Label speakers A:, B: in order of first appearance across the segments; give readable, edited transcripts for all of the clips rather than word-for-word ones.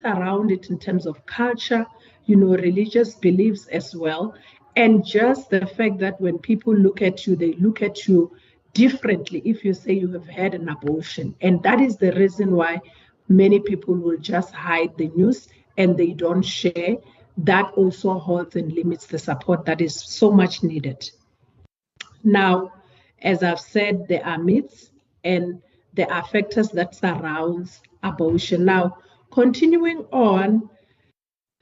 A: around it in terms of culture, religious beliefs as well. And just the fact that when people look at you, they look at you differently if you say you have had an abortion. And that is the reason why many people will just hide the news and they don't share. That also halts and limits the support that is so much needed. Now, as I've said, there are myths and there are factors that surround abortion. Now, continuing on,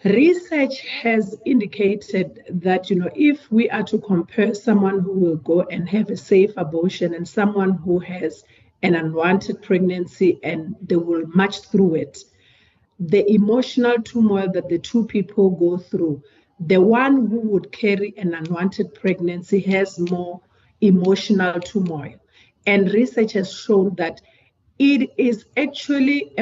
A: research has indicated that, if we are to compare someone who will go and have a safe abortion and someone who has an unwanted pregnancy and they will march through it, the emotional turmoil that the two people go through, the one who would carry an unwanted pregnancy has more emotional turmoil. And research has shown that it is actually,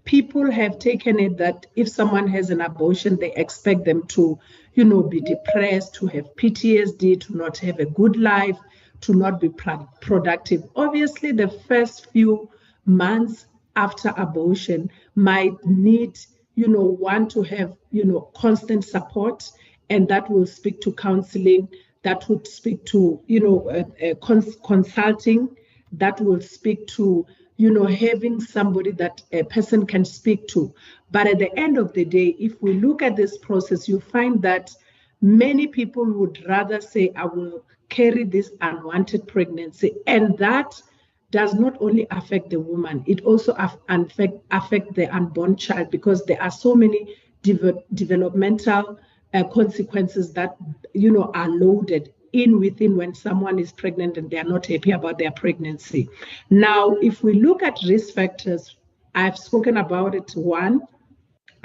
A: people have taken it that if someone has an abortion, they expect them to, be depressed, to have PTSD, to not have a good life, to not be productive. Obviously, the first few months after abortion might need, want to have, constant support, and that will speak to counseling, that would speak to, consulting, that will speak to, having somebody that a person can speak to. But at the end of the day, if we look at this process, you find that many people would rather say, I will carry this unwanted pregnancy. And that does not only affect the woman, it also affect the unborn child, because there are so many developmental consequences that, are loaded within when someone is pregnant and they are not happy about their pregnancy. Now, if we look at risk factors, I've spoken about it. One,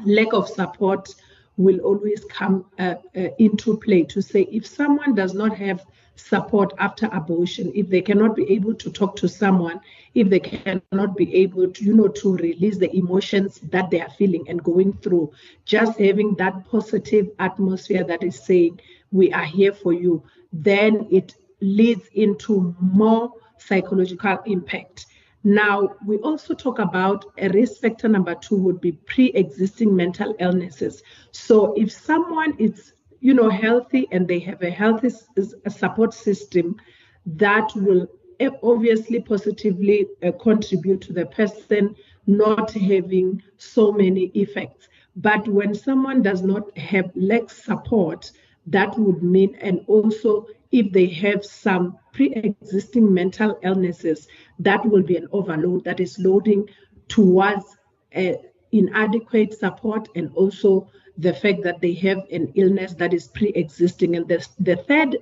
A: lack of support will always come into play, to say if someone does not have support after abortion, if they cannot be able to talk to someone, if they cannot be able to, to release the emotions that they are feeling and going through, just having that positive atmosphere that is saying, we are here for you, then it leads into more psychological impact. Now, we also talk about a risk factor number 2 would be pre-existing mental illnesses. So if someone is, healthy and they have a healthy support system, that will obviously positively contribute to the person not having so many effects. But when someone does not have less support, that would mean, and also if they have some pre-existing mental illnesses, that will be an overload that is loading towards inadequate support, and also the fact that they have an illness that is pre-existing. And the third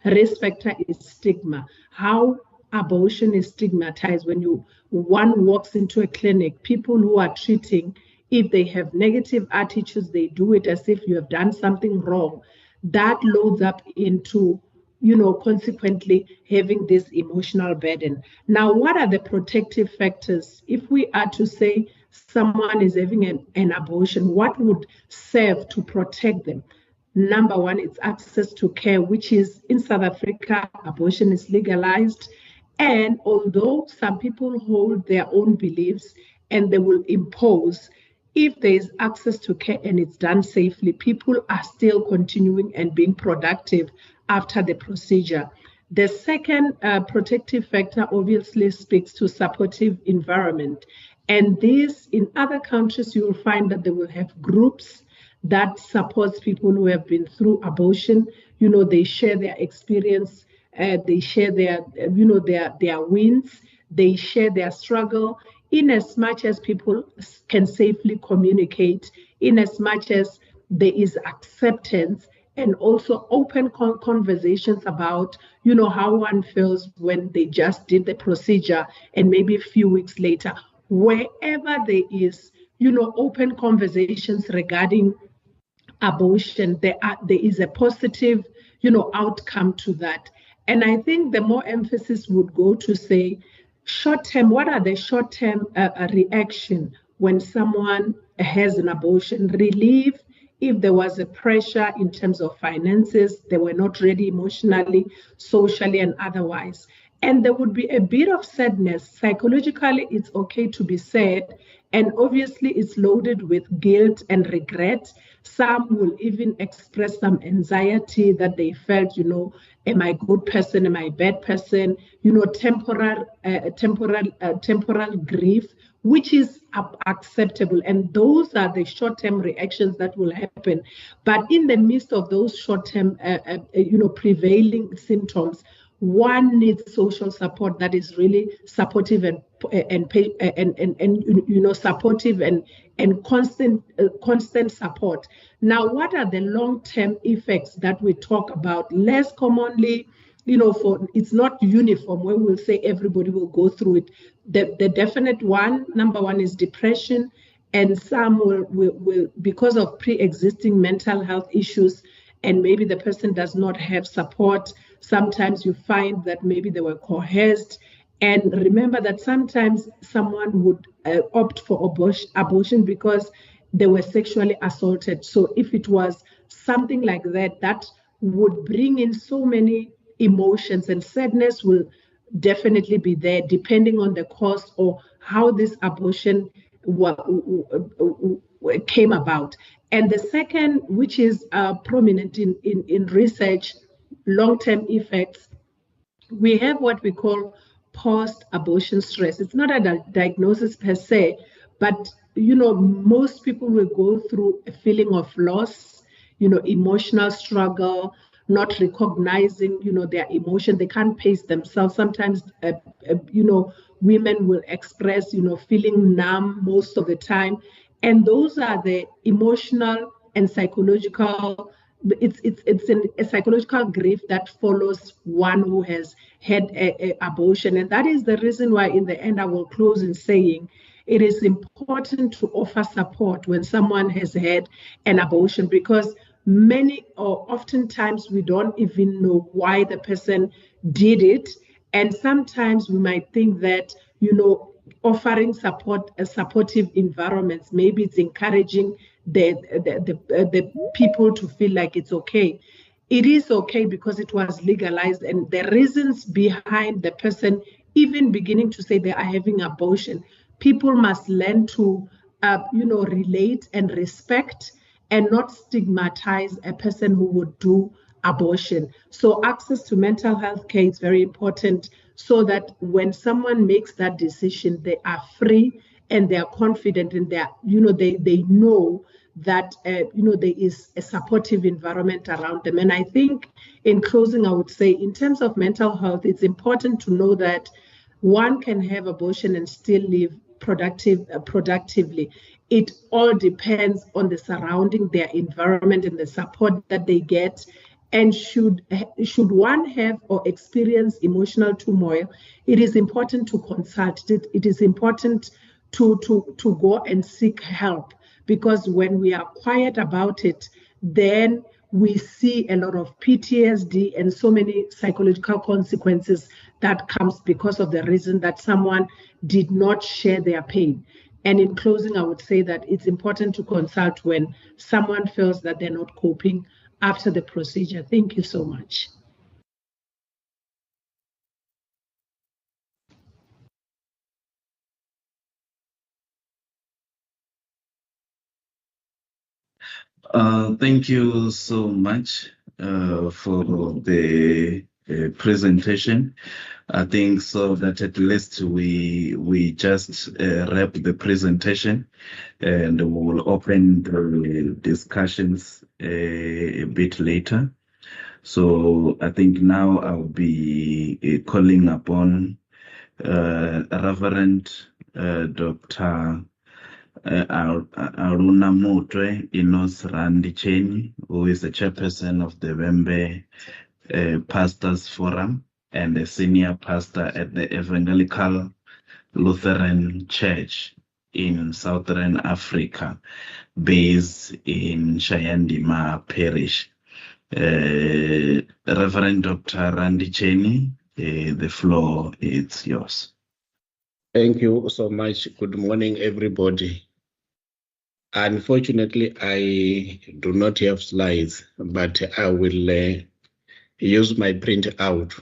A: risk factor is stigma. How abortion is stigmatized. When one walks into a clinic, people who are treating, if they have negative attitudes, they do it as if you have done something wrong. That loads up into, consequently having this emotional burden. Now, what are the protective factors? If we are to say someone is having an abortion, what would serve to protect them? Number one, it's access to care, which is in South Africa, abortion is legalized. And although some people hold their own beliefs and they will impose, if there is access to care and it's done safely, people are still continuing and being productive after the procedure. The second protective factor obviously speaks to supportive environment. And this, in other countries, you will find that they will have groups that supports people who have been through abortion. They share their experience, they share their wins, they share their struggle, in as much as people can safely communicate, in as much as there is acceptance, and also open conversations about, how one feels when they just did the procedure and maybe a few weeks later. Wherever there is, open conversations regarding abortion, there is a positive, outcome to that. And I think the more emphasis would go to say, short-term, what are the short-term reaction when someone has an abortion? Relief, if there was a pressure in terms of finances, they were not ready emotionally, socially, and otherwise. And there would be a bit of sadness. Psychologically, it's okay to be sad. And obviously, it's loaded with guilt and regret. Some will even express some anxiety that they felt, am I a good person? Am I a bad person? Temporal grief, which is acceptable. And those are the short-term reactions that will happen. But in the midst of those short-term, prevailing symptoms, one needs social support that is really supportive and supportive and constant support. Now, what are the long-term effects that we talk about? Less commonly, it's not uniform where we'll say everybody will go through it. The definite number one is depression, and some will because of pre-existing mental health issues, and maybe the person does not have support. Sometimes you find that maybe they were coerced. And remember that sometimes someone would opt for abortion because they were sexually assaulted. So if it was something like that, that would bring in so many emotions, and sadness will definitely be there depending on the cause or how this abortion came about. And the second, which is prominent in research, long-term effects, we have what we call post-abortion stress. It's not a diagnosis per se, but most people will go through a feeling of loss, emotional struggle, not recognizing, their emotion. They can't pace themselves. Sometimes, women will express, feeling numb most of the time. And those are the emotional and psychological, it's a psychological grief that follows one who has had an abortion. And that is the reason why in the end I will close in saying it is important to offer support when someone has had an abortion, because oftentimes we don't even know why the person did it. And sometimes we might think that, offering support, supportive environments, maybe it's encouraging the people to feel like it's okay. It is okay because it was legalized, and the reasons behind the person even beginning to say they are having abortion, people must learn to, relate and respect and not stigmatize a person who would do abortion. So access to mental health care is very important, so that when someone makes that decision, they are free and they are confident, and they know that there is a supportive environment around them. And I think in closing, I would say in terms of mental health, it's important to know that one can have abortion and still live productively. It all depends on the surrounding, their environment, and the support that they get. And should one have or experience emotional turmoil, it is important to consult. It is important to go and seek help, because when we are quiet about it, then we see a lot of PTSD and so many psychological consequences that comes because of the reason that someone did not share their pain. And in closing, I would say that it's important to consult when someone feels that they're not coping after the procedure. Thank you so much.
B: Thank you so much for the presentation. I think so that at least we just wrap the presentation, and we will open the discussions a bit later. So I think now I'll be calling upon Reverend Dr. Aruna Mutwe Enos Randicheni, who is the chairperson of the Wembe Pastors Forum and a senior pastor at the Evangelical Lutheran Church in Southern Africa, based in Shayandima Parish. Reverend Dr. Randicheni, the floor is yours.
C: Thank you so much. Good morning, everybody. Unfortunately, I do not have slides, but I will use my printout.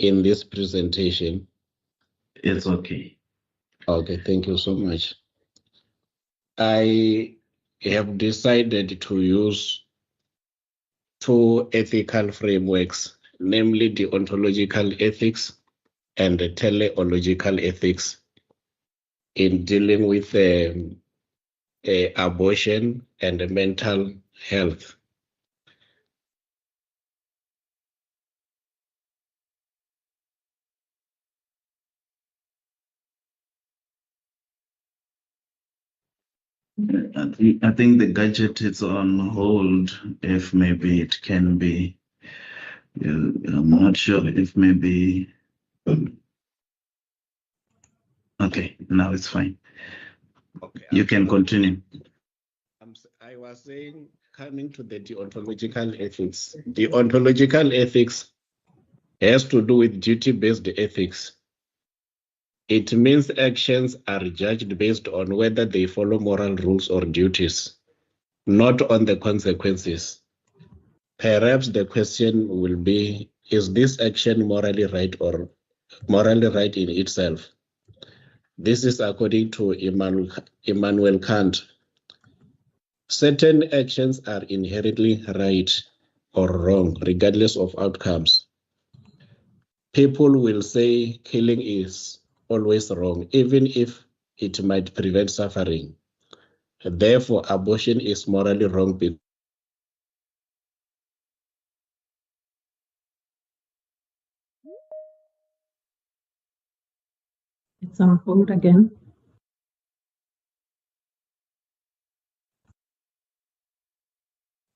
C: in this presentation?
B: It's okay.
C: Okay, thank you so much. I have decided to use two ethical frameworks, namely the ontological ethics and the teleological ethics, in dealing with abortion and mental health.
B: I think the gadget is on hold. If maybe it can be, I'm not sure if maybe. Okay, now it's fine.
C: Okay,
B: You can continue.
C: I was saying, coming to the deontological ethics. Deontological ethics has to do with duty-based ethics. It means actions are judged based on whether they follow moral rules or duties, not on the consequences. Perhaps the question will be, is this action morally right or morally right in itself? This is according to Immanuel Kant. Certain actions are inherently right or wrong, regardless of outcomes. People will say killing is always wrong, even if it might prevent suffering. Therefore, abortion is morally wrong.
A: It's on hold again.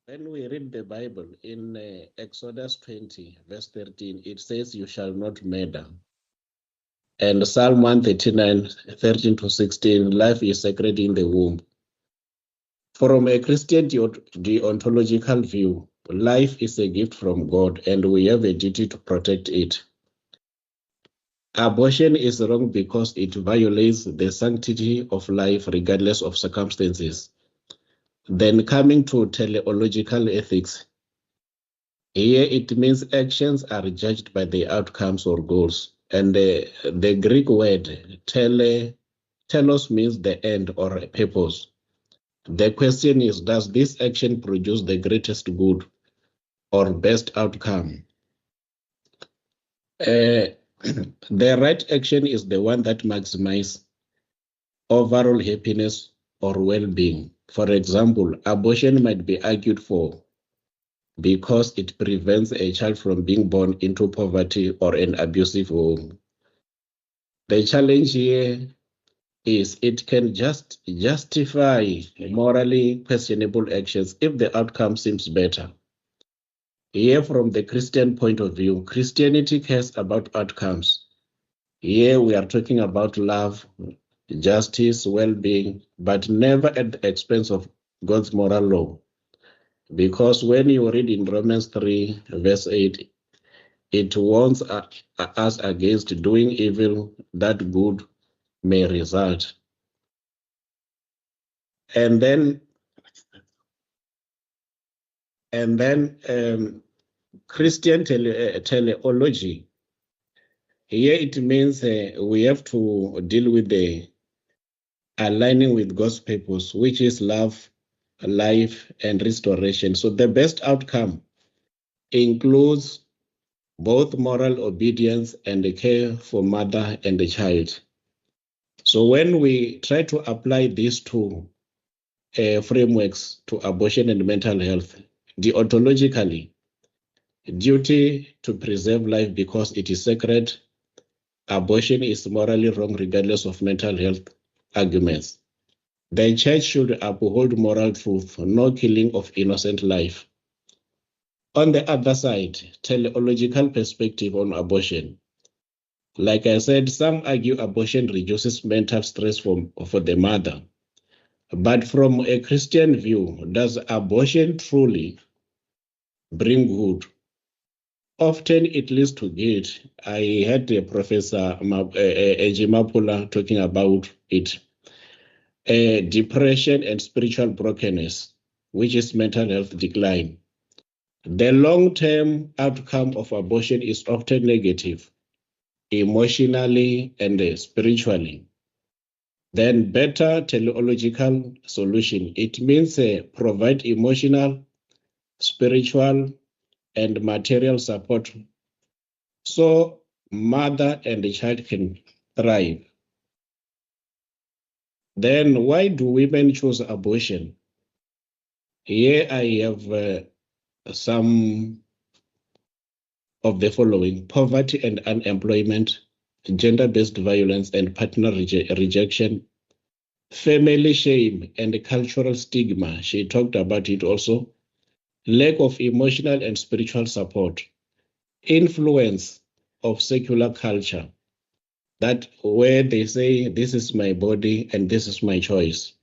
C: When we read the Bible in Exodus 20, verse 13, it says, "You shall not murder." And Psalm 139, 13 to 16, life is sacred in the womb. From a Christian deontological view, life is a gift from God, and we have a duty to protect it. Abortion is wrong because it violates the sanctity of life regardless of circumstances. Then coming to teleological ethics, here it means actions are judged by the outcomes or goals. And the Greek word telos means the end or a purpose. The question is, does this action produce the greatest good or best outcome? The right action is the one that maximizes overall happiness or well-being. For example, abortion might be argued for because it prevents a child from being born into poverty or an abusive home. The challenge here is it can just justify morally questionable actions if the outcome seems better. Here, from the Christian point of view, Christianity cares about outcomes. Here we are talking about love, justice, well-being, but never at the expense of God's moral law. Because when you read in Romans 3, verse 8, it warns us against doing evil that good may result. And then Christian teleology. Here it means we have to deal with the aligning with God's purpose, which is love, life, and restoration. So the best outcome includes both moral obedience and the care for mother and the child. So when we try to apply these two frameworks to abortion and mental health, deontologically, duty to preserve life because it is sacred, abortion is morally wrong regardless of mental health arguments. The church should uphold moral truth, no killing of innocent life. On the other side, teleological perspective on abortion. Like I said, some argue abortion reduces mental stress for the mother. But from a Christian view, does abortion truly bring good? Often it leads to guilt. I heard Professor Ejimapula talking about it. Depression and spiritual brokenness, which is mental health decline. The long-term outcome of abortion is often negative. emotionally, and spiritually. Then better teleological solution. It means provide emotional, spiritual, and material support so mother and the child can thrive. Then why do women choose abortion? Here I have some of the following: poverty and unemployment, gender-based violence and partner rejection, family shame and cultural stigma. She talked about it also. Lack of emotional and spiritual support, influence of secular culture, that where they say this is my body and this is my choice.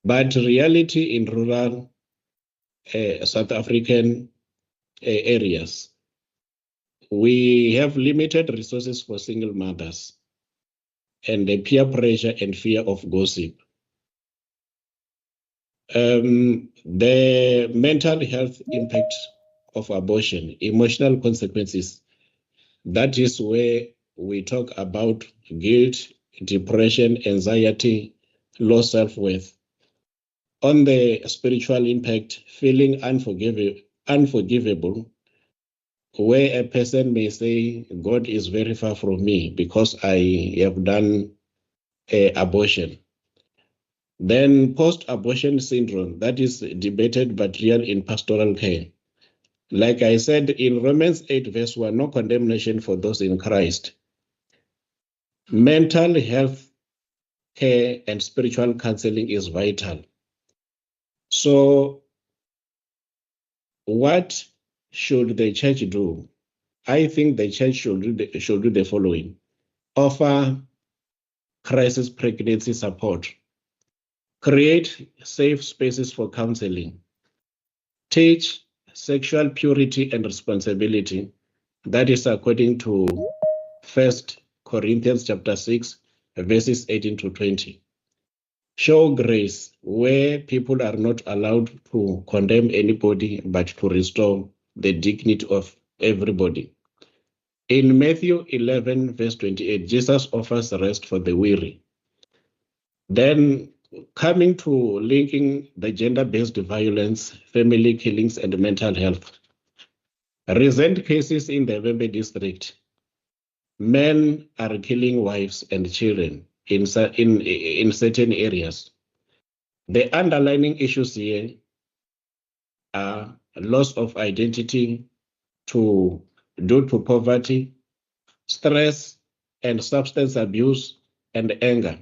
C: But reality in rural South African areas, we have limited resources for single mothers and the peer pressure and fear of gossip. The mental health impact of abortion, emotional consequences, that is where we talk about guilt, depression, anxiety, low self-worth. On the spiritual impact, feeling unforgivable, where a person may say, God is very far from me because I have done abortion. Then post-abortion syndrome, that is debated but real in pastoral care. Like I said in Romans 8 verse 1, no condemnation for those in Christ. Mental health care and spiritual counseling is vital. So what should the church do? I think the church should do the following: offer crisis pregnancy support, create safe spaces for counseling, teach sexual purity and responsibility. That is according to 1 Corinthians chapter 6, verses 18 to 20. Show grace where people are not allowed to condemn anybody, but to restore the dignity of everybody. In Matthew 11, verse 28, Jesus offers rest for the weary. Then coming to linking the gender-based violence, family killings, and mental health. Recent cases in the Vembe district, men are killing wives and children in certain areas. The underlying issues here are loss of identity due to poverty, stress and substance abuse and anger,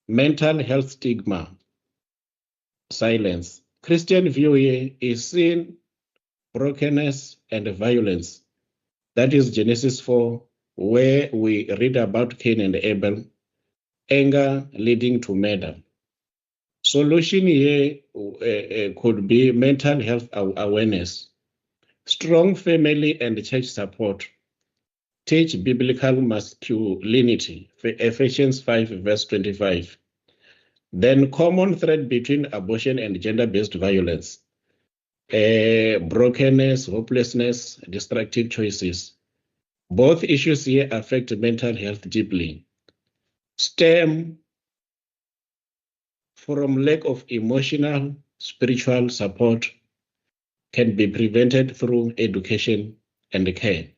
C: mental health stigma, silence. Christian view here is sin, brokenness, and violence. That is Genesis 4, where we read about Cain and Abel, anger leading to murder. Solution here could be mental health awareness, strong family and church support, teach biblical masculinity, Ephesians 5, verse 25. Then common thread between abortion and gender-based violence, brokenness, hopelessness, destructive choices. Both issues here affect mental health deeply. Stem from lack of emotional, spiritual support can be prevented through education and care.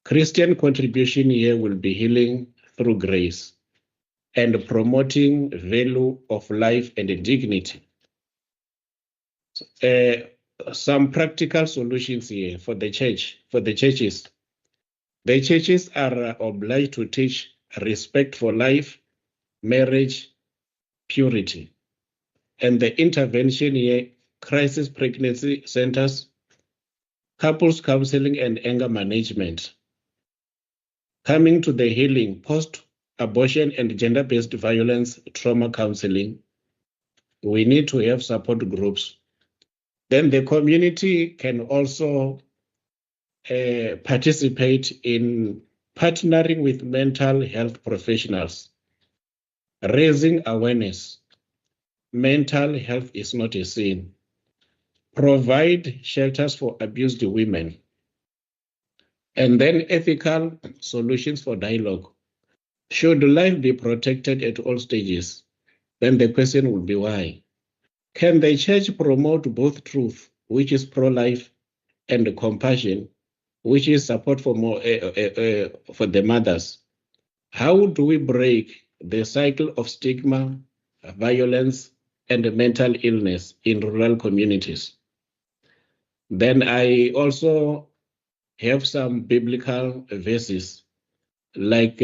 C: Christian contribution here will be healing through grace and promoting value of life and dignity. Some practical solutions here for the church, for the churches. The churches are obliged to teach respect for life, marriage, purity. And the intervention here, crisis pregnancy centers, couples counseling and anger management. Coming to the healing, post-abortion and gender-based violence trauma counseling, we need to have support groups. Then the community can also participate in partnering with mental health professionals, raising awareness. Mental health is not a sin. Provide shelters for abused women. And then ethical solutions for dialogue. Should life be protected at all stages? Then the question would be why? Can the church promote both truth, which is pro-life, and compassion, which is support for the mothers? How do we break the cycle of stigma, violence, and mental illness in rural communities? Then I also have some biblical verses like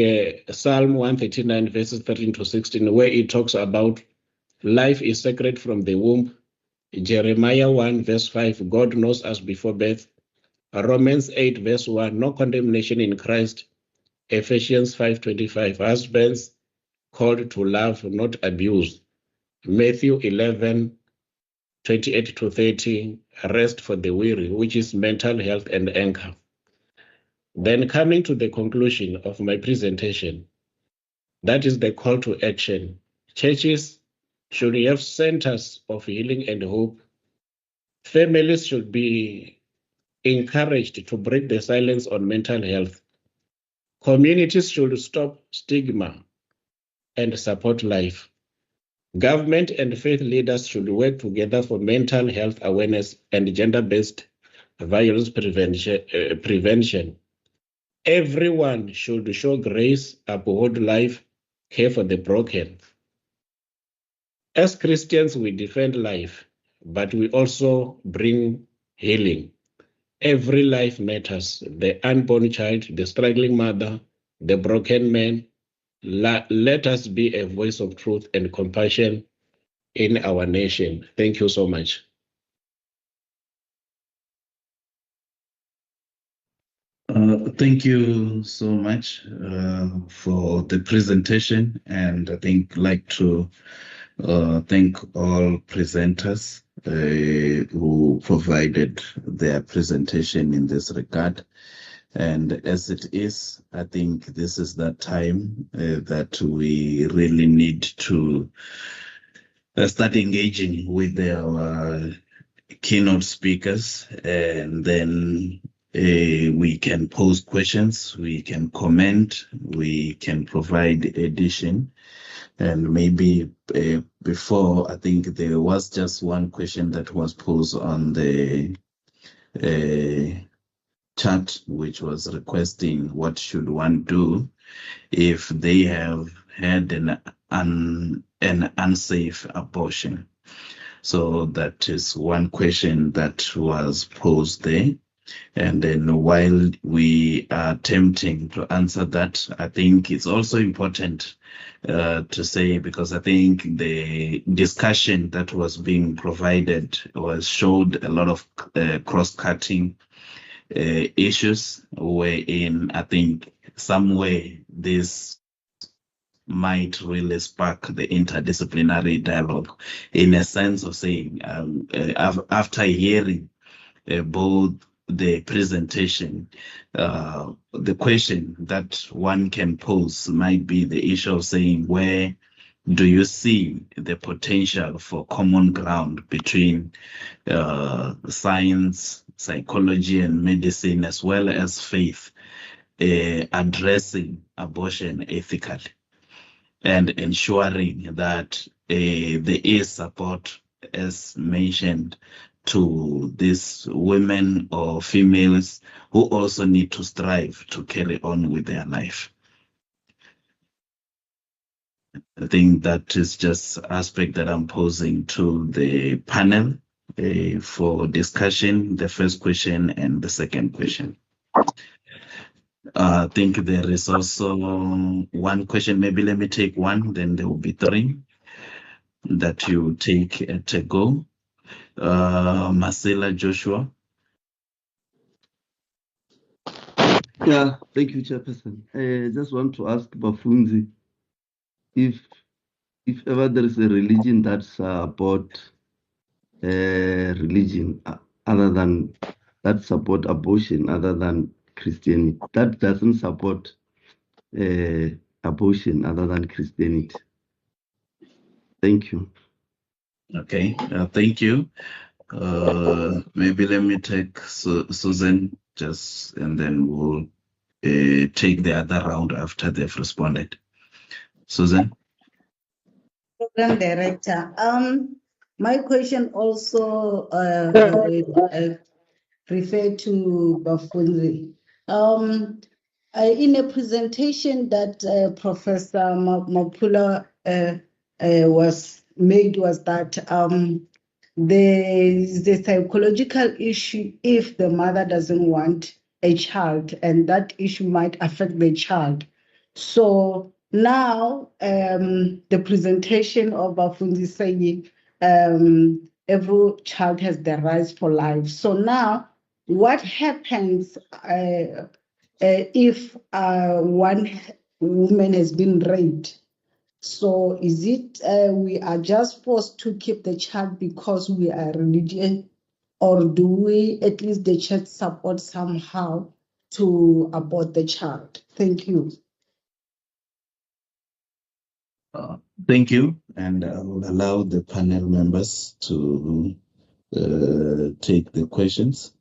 C: Psalm 139 verses 13 to 16, where it talks about life is sacred from the womb. Jeremiah 1 verse 5, God knows us before birth. Romans 8 verse 1, no condemnation in Christ. Ephesians 5:25, husbands called to love, not abuse. Matthew 11:28 to 30, rest for the weary, which is mental health and anchor. Then coming to the conclusion of my presentation, that is the call to action. Churches should have centers of healing and hope. Families should be encouraged to break the silence on mental health. Communities should stop stigma and support life. Government and faith leaders should work together for mental health awareness and gender-based violence prevention. Everyone should show grace, uphold life, care for the broken. As Christians, we defend life, but we also bring healing. Every life matters. The unborn child, the struggling mother, the broken man. Let us be a voice of truth and compassion in our nation. Thank you so much.
B: Thank you so much for the presentation, and I think I'd like to thank all presenters who provided their presentation in this regard. And as it is, I think this is the time that we really need to start engaging with our keynote speakers, and then we can pose questions, we can comment, we can provide addition. And maybe before, I think there was just one question that was posed on the chat, which was requesting what should one do if they have had an unsafe abortion. So that is one question that was posed there. And then while we are attempting to answer that, I think it's also important to say, because I think the discussion that was being provided showed a lot of cross-cutting issues, wherein I think some way this might really spark the interdisciplinary dialogue, in a sense of saying, after hearing both the presentation, the question that one can pose might be the issue of saying, where do you see the potential for common ground between science, psychology, and medicine, as well as faith, addressing abortion ethically and ensuring that there is support, as mentioned, to these women or females who also need to strive to carry on with their life. I think that is just aspect that I'm posing to the panel for discussion, the first question and the second question. I think there is also one question. Maybe let me take one, then there will be three that you take at a go. Marcella Joshua.
D: Yeah, thank you, Chairperson. I just want to ask Bafunzi if ever there is a religion that support religion other than that support abortion other than Christianity, that doesn't support abortion other than Christianity. Thank you.
B: Okay, thank you. Maybe let me take Susan and then we'll take the other round after they've responded. Susan?
E: Program Director, my question also referred to Bafunzi. In a presentation that Professor Mapula was that there is a psychological issue if the mother doesn't want a child, and that issue might affect the child. So now the presentation of Bafunzi saying every child has the rights for life. So now what happens if one woman has been raped? So is it we are just forced to keep the child because we are religious, or do we at least the church support somehow to abort the child? Thank you.
B: Thank you, and I will allow the panel members to take the questions.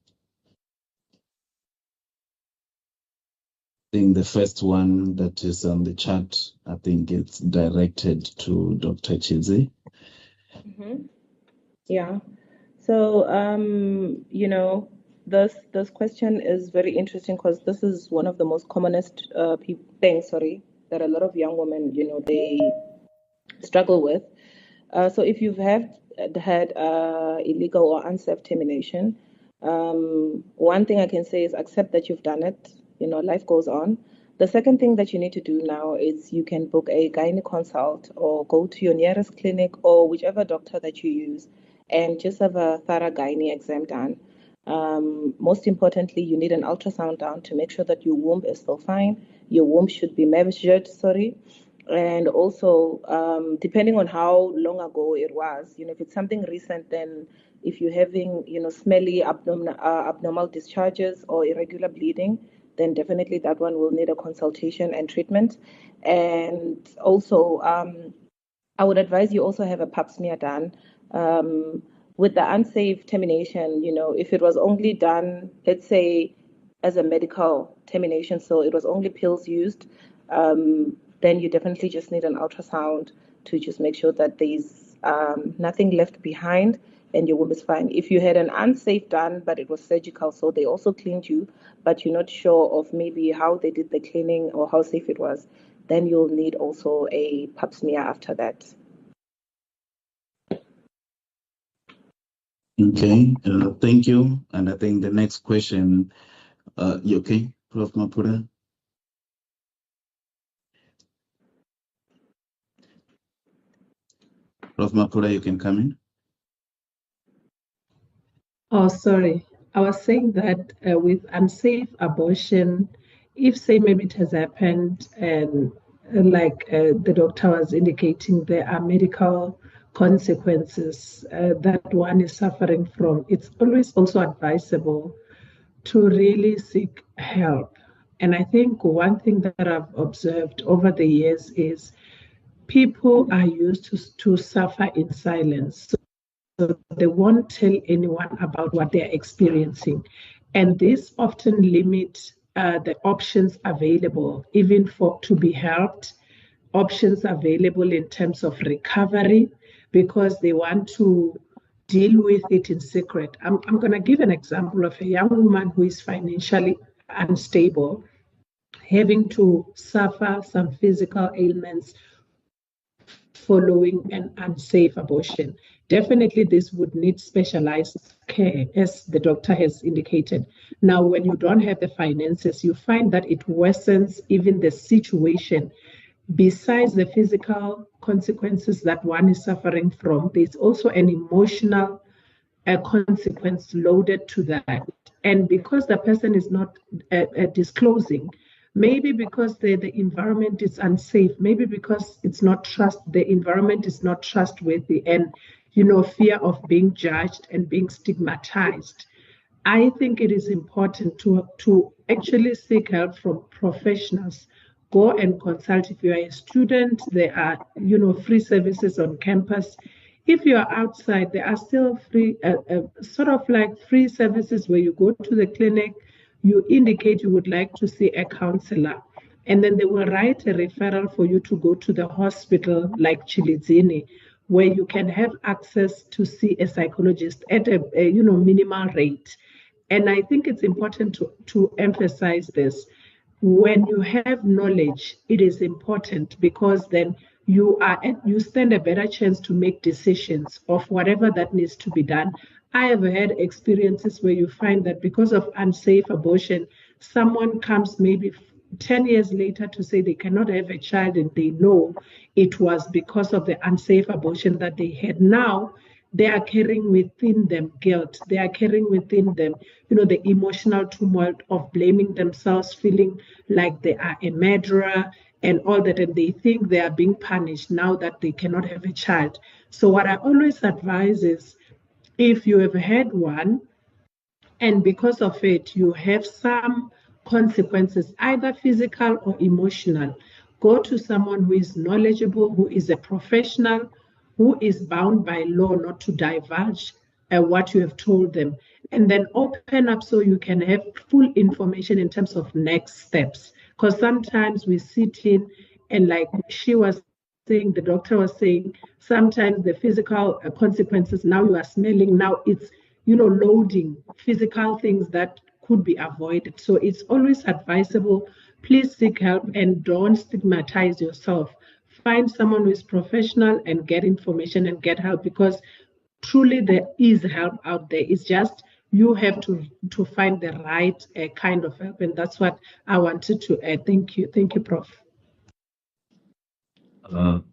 B: I think the first one that is on the chat, I think it's directed to Dr. Chizi.
F: Yeah. So, this question is very interesting because this is one of the most commonest things, that a lot of young women, they struggle with. So if you've had illegal or unsafe termination, one thing I can say is accept that you've done it. Life goes on. The second thing that you need to do now is you can book a gynae consult or go to your nearest clinic or whichever doctor that you use and just have a thorough gynae exam done. Most importantly, you need an ultrasound done to make sure that your womb is still fine. Your womb should be measured, and also depending on how long ago it was, if it's something recent, then if you're having smelly abnormal discharges or irregular bleeding, then definitely that one will need a consultation and treatment. And also I would advise you also have a pap smear done. With the unsafe termination, if it was only done, let's say, as a medical termination, so it was only pills used, then you definitely just need an ultrasound to just make sure that there's nothing left behind and your womb is fine. If you had an unsafe done, but it was surgical, so they also cleaned you, but you're not sure of maybe how they did the cleaning or how safe it was, then you'll need also a pap smear after that.
B: Okay, thank you. And I think the next question, you okay, Prof. Mapula? Prof. Mapula, you can come in.
A: Oh, sorry. I was saying that with unsafe abortion, if say maybe it has happened and like the doctor was indicating, there are medical consequences that one is suffering from, it's always also advisable to really seek help. And I think one thing that I've observed over the years is people are used to suffer in silence. So they won't tell anyone about what they're experiencing. And this often limits the options available, even for to be helped, options available in terms of recovery, because they want to deal with it in secret. I'm going to give an example of a young woman who is financially unstable, having to suffer some physical ailments following an unsafe abortion. Definitely this would need specialized care, as the doctor has indicated. Now, when you don't have the finances, you find that it worsens even the situation. Besides the physical consequences that one is suffering from, there's also an emotional consequence loaded to that. And because the person is not disclosing, maybe because the environment is unsafe, maybe because the environment is not trustworthy, and fear of being judged and being stigmatized, I think it is important to actually seek help from professionals. Go and consult. If you are a student, there are free services on campus. If you are outside, there are still free sort of like free services where you go to the clinic, you indicate you would like to see a counselor, and then they will write a referral for you to go to the hospital like Chilizini, where you can have access to see a psychologist at a minimal rate. And I think it's important to emphasize this. When you have knowledge, it is important, because then you stand a better chance to make decisions of whatever that needs to be done. I have had experiences where you find that because of unsafe abortion, someone comes maybe 10 years later to say they cannot have a child, and they know it was because of the unsafe abortion that they had. Now they are carrying within them guilt. They are carrying within them, the emotional turmoil of blaming themselves, feeling like they are a murderer and all that, and they think they are being punished now that they cannot have a child. So what I always advise is, if you have had one, and because of it, you have some consequences, either physical or emotional, go to someone who is knowledgeable, who is a professional, who is bound by law not to divulge what you have told them, and then open up so you can have full information in terms of next steps. Because sometimes we sit in, and like she was saying, the doctor was saying, sometimes the physical consequences, now you are smelling, now it's, loading physical things that could be avoided. So it's always advisable, please seek help and don't stigmatize yourself. Find someone who is professional and get information and get help, because truly there is help out there. It's just you have to find the right kind of help, and that's what I wanted to add. Thank you, Prof.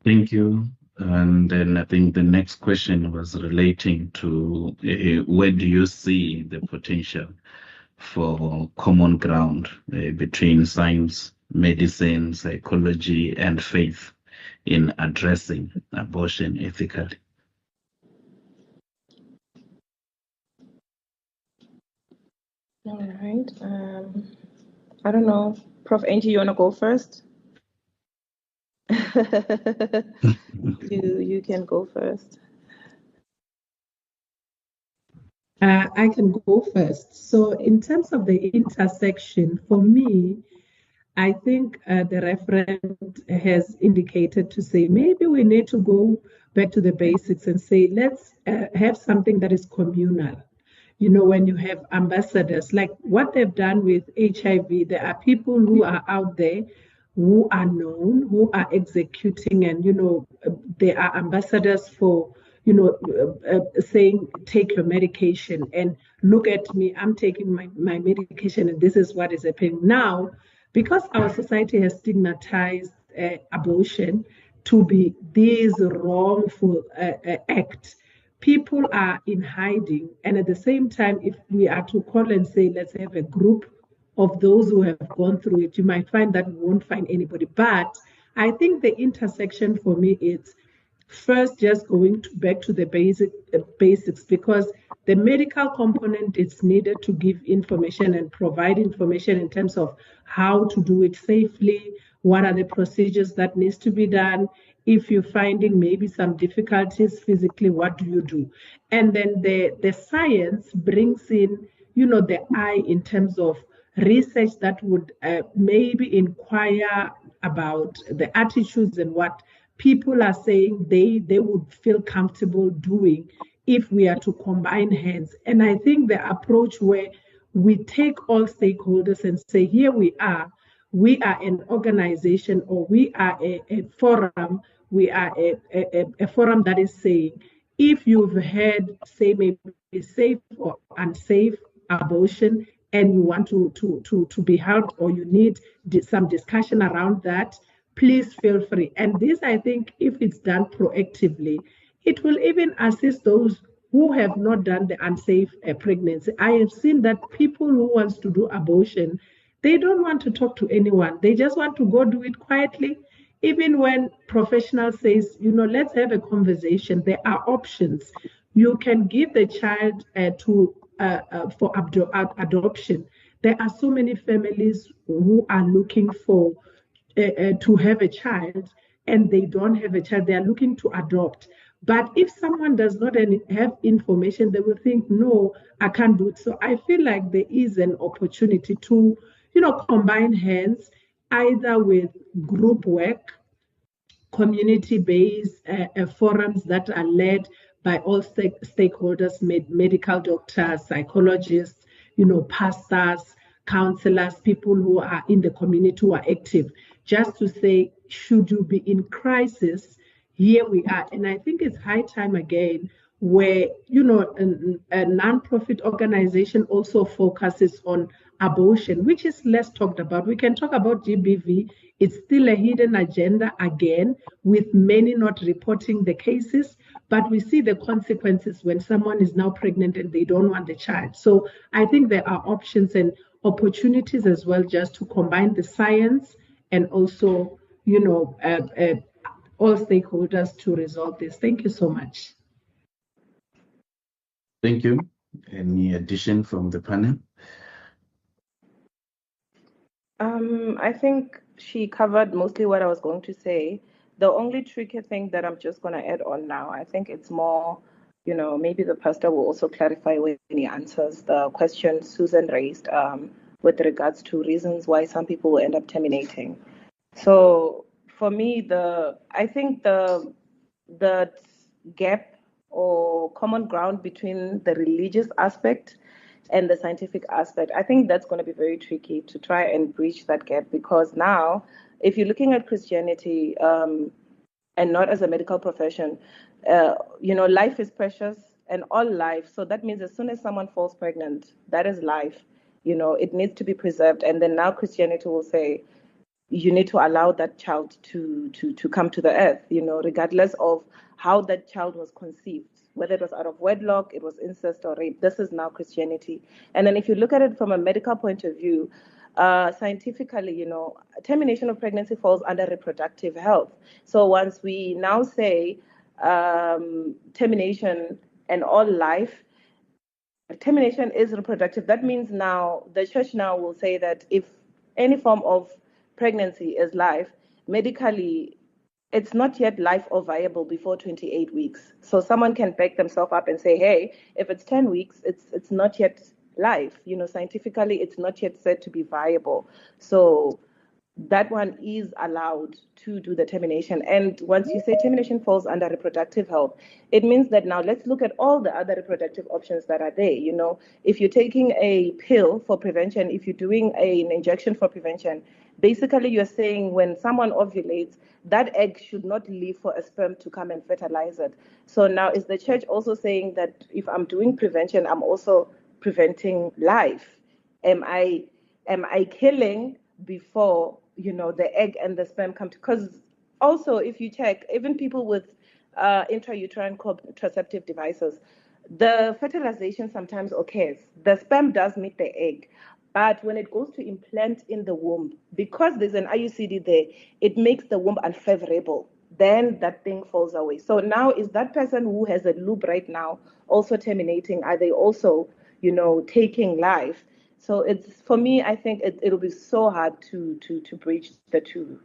B: Thank you. And then I think the next question was relating to where do you see the potential for common ground between science, medicine, psychology, and faith in addressing abortion ethically?
F: All right. I don't know. Prof. Angie, you want to go first? You can go first.
A: I can go first. So in terms of the intersection, for me, I think the referent has indicated to say maybe we need to go back to the basics and say let's have something that is communal. When you have ambassadors, like what they've done with HIV, there are people who are out there who are known, who are executing, and they are ambassadors for saying take your medication, and look at me, I'm taking my medication, and this is what is happening now. Because our society has stigmatized abortion to be this wrongful act, people are in hiding. And at the same time, if we are to call and say, let's have a group of those who have gone through it, you might find that we won't find anybody. But I think the intersection for me is first just going back to the basics, because the medical component is needed to give information and provide information in terms of how to do it safely, what are the procedures that needs to be done. If you're finding maybe some difficulties physically, what do you do? And then the science brings in, the eye in terms of research that would maybe inquire about the attitudes and what people are saying they would feel comfortable doing if we are to combine hands. And I think the approach where we take all stakeholders and say, here we are an organization, or we are a forum, we are a forum that is saying, if you've had, say, maybe safe or unsafe abortion, and you want to be helped, or you need some discussion around that, please feel free. And this, I think, if it's done proactively, it will even assist those who have not done the unsafe pregnancy. I have seen that people who want to do abortion, they don't want to talk to anyone. They just want to go do it quietly. Even when professionals says, let's have a conversation, there are options. You can give the child for adoption. There are so many families who are looking for to have a child, and they don't have a child. They are looking to adopt. But if someone does not have information, they will think, no, I can't do it. So I feel like there is an opportunity to, combine hands either with group work, community-based forums that are led by all stakeholders, medical doctors, psychologists, pastors, counselors, people who are in the community who are active, just to say, should you be in crisis, here we are. And I think it's high time again where, a non-profit organization also focuses on abortion, which is less talked about. We can talk about GBV. It's still a hidden agenda again, with many not reporting the cases, but we see the consequences when someone is now pregnant and they don't want the child. So I think there are options and opportunities as well, just to combine the science and also, all stakeholders to resolve this. Thank you so much.
B: Thank you. Any addition from the panel?
F: I think she covered mostly what I was going to say. The only tricky thing that I'm just going to add on now, I think it's more, maybe the pastor will also clarify when he answers the question Susan raised with regards to reasons why some people will end up terminating. So for me, I think the gap or common ground between the religious aspect and the scientific aspect, I think that's going to be very tricky to try and bridge that gap, because now, if you're looking at Christianity and not as a medical profession, life is precious and all life. So that means as soon as someone falls pregnant, that is life. It needs to be preserved. And then now Christianity will say, you need to allow that child to come to the earth, regardless of how that child was conceived, whether it was out of wedlock, it was incest or rape. This is now Christianity. And then if you look at it from a medical point of view, scientifically, termination of pregnancy falls under reproductive health. So once we now say termination and all life, termination is reproductive, that means now the church now will say that if any form of pregnancy is life, medically, it's not yet life or viable before 28 weeks. So someone can back themselves up and say, hey, if it's 10 weeks, it's not yet life. Scientifically, it's not yet said to be viable. So that one is allowed to do the termination. And once you say termination falls under reproductive health, it means that now let's look at all the other reproductive options that are there. If you're taking a pill for prevention, if you're doing an injection for prevention, basically you're saying when someone ovulates, that egg should not leave for a sperm to come and fertilize it. So now is the church also saying that if I'm doing prevention, I'm also preventing life? Am I killing before the egg and the sperm come to? Because also, if you check, even people with intrauterine contraceptive devices, the fertilization sometimes occurs. The sperm does meet the egg, but when it goes to implant in the womb, because there's an IUCD there, it makes the womb unfavorable. Then that thing falls away. So now is that person who has a loop right now also terminating? Are they also, taking life? So it's, for me, I think it'll be so hard to bridge the two.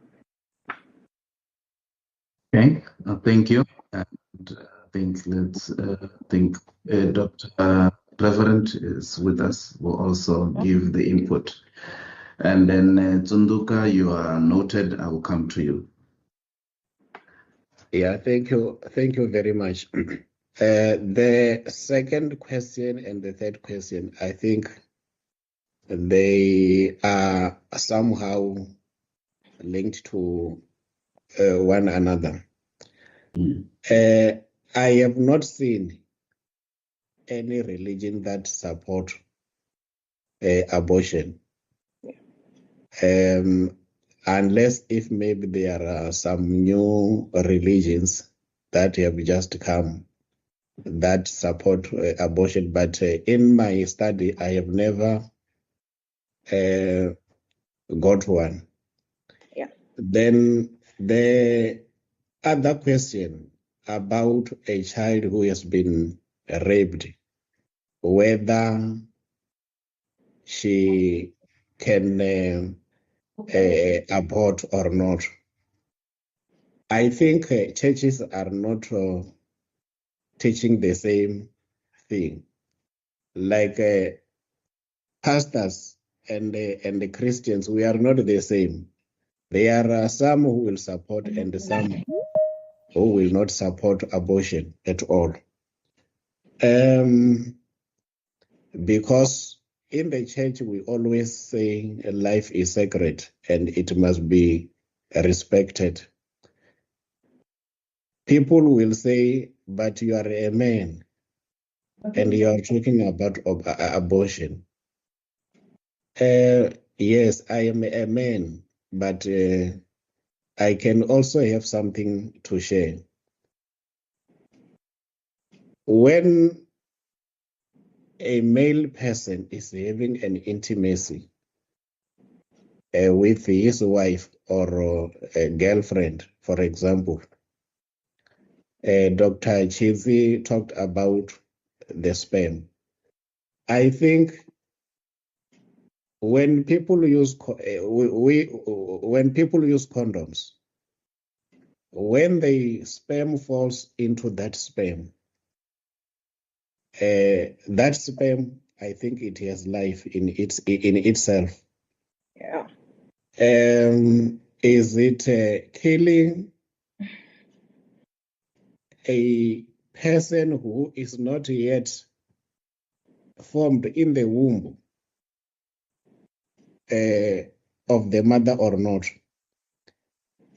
B: Okay, thank you. And I think let's think Dr. Reverend is with us, will also give the input. And then Tsunduka, you are noted. I will come to you.
C: Yeah, thank you. Thank you very much. The second question and the third question, I think they are somehow linked to one another. I have not seen any religion that support abortion, unless if maybe there are some new religions that have just come that support abortion. But in my study, I have never got one.
F: Yeah.
C: Then the other question about a child who has been raped, whether she can abort or not. I think churches are not teaching the same thing. Like pastors and the Christians, we are not the same. There are some who will support and some who will not support abortion at all. Because in the church, we always say life is sacred and it must be respected. People will say, but you are a man and you are talking about abortion. Yes, I am a man, but I can also have something to share. When a male person is having an intimacy with his wife or a girlfriend, for example, Dr. Chizi talked about the sperm. I think when people use when people use condoms, when the sperm falls into that sperm, I think it has life in itself.
F: Yeah.
C: Is it killing a person who is not yet formed in the womb of the mother or not?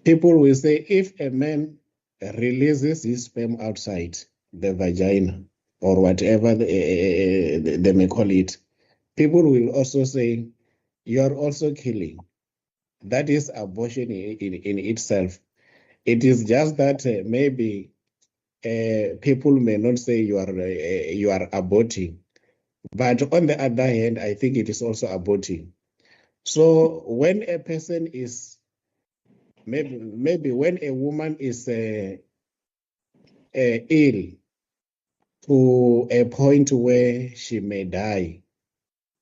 C: People will say if a man releases his sperm outside the vagina or whatever they may call it, people will also say you are also killing. That is abortion in itself. It is just that maybe people may not say you are aborting, but on the other hand, I think it is also aborting. So when a person is maybe when a woman is ill to a point where she may die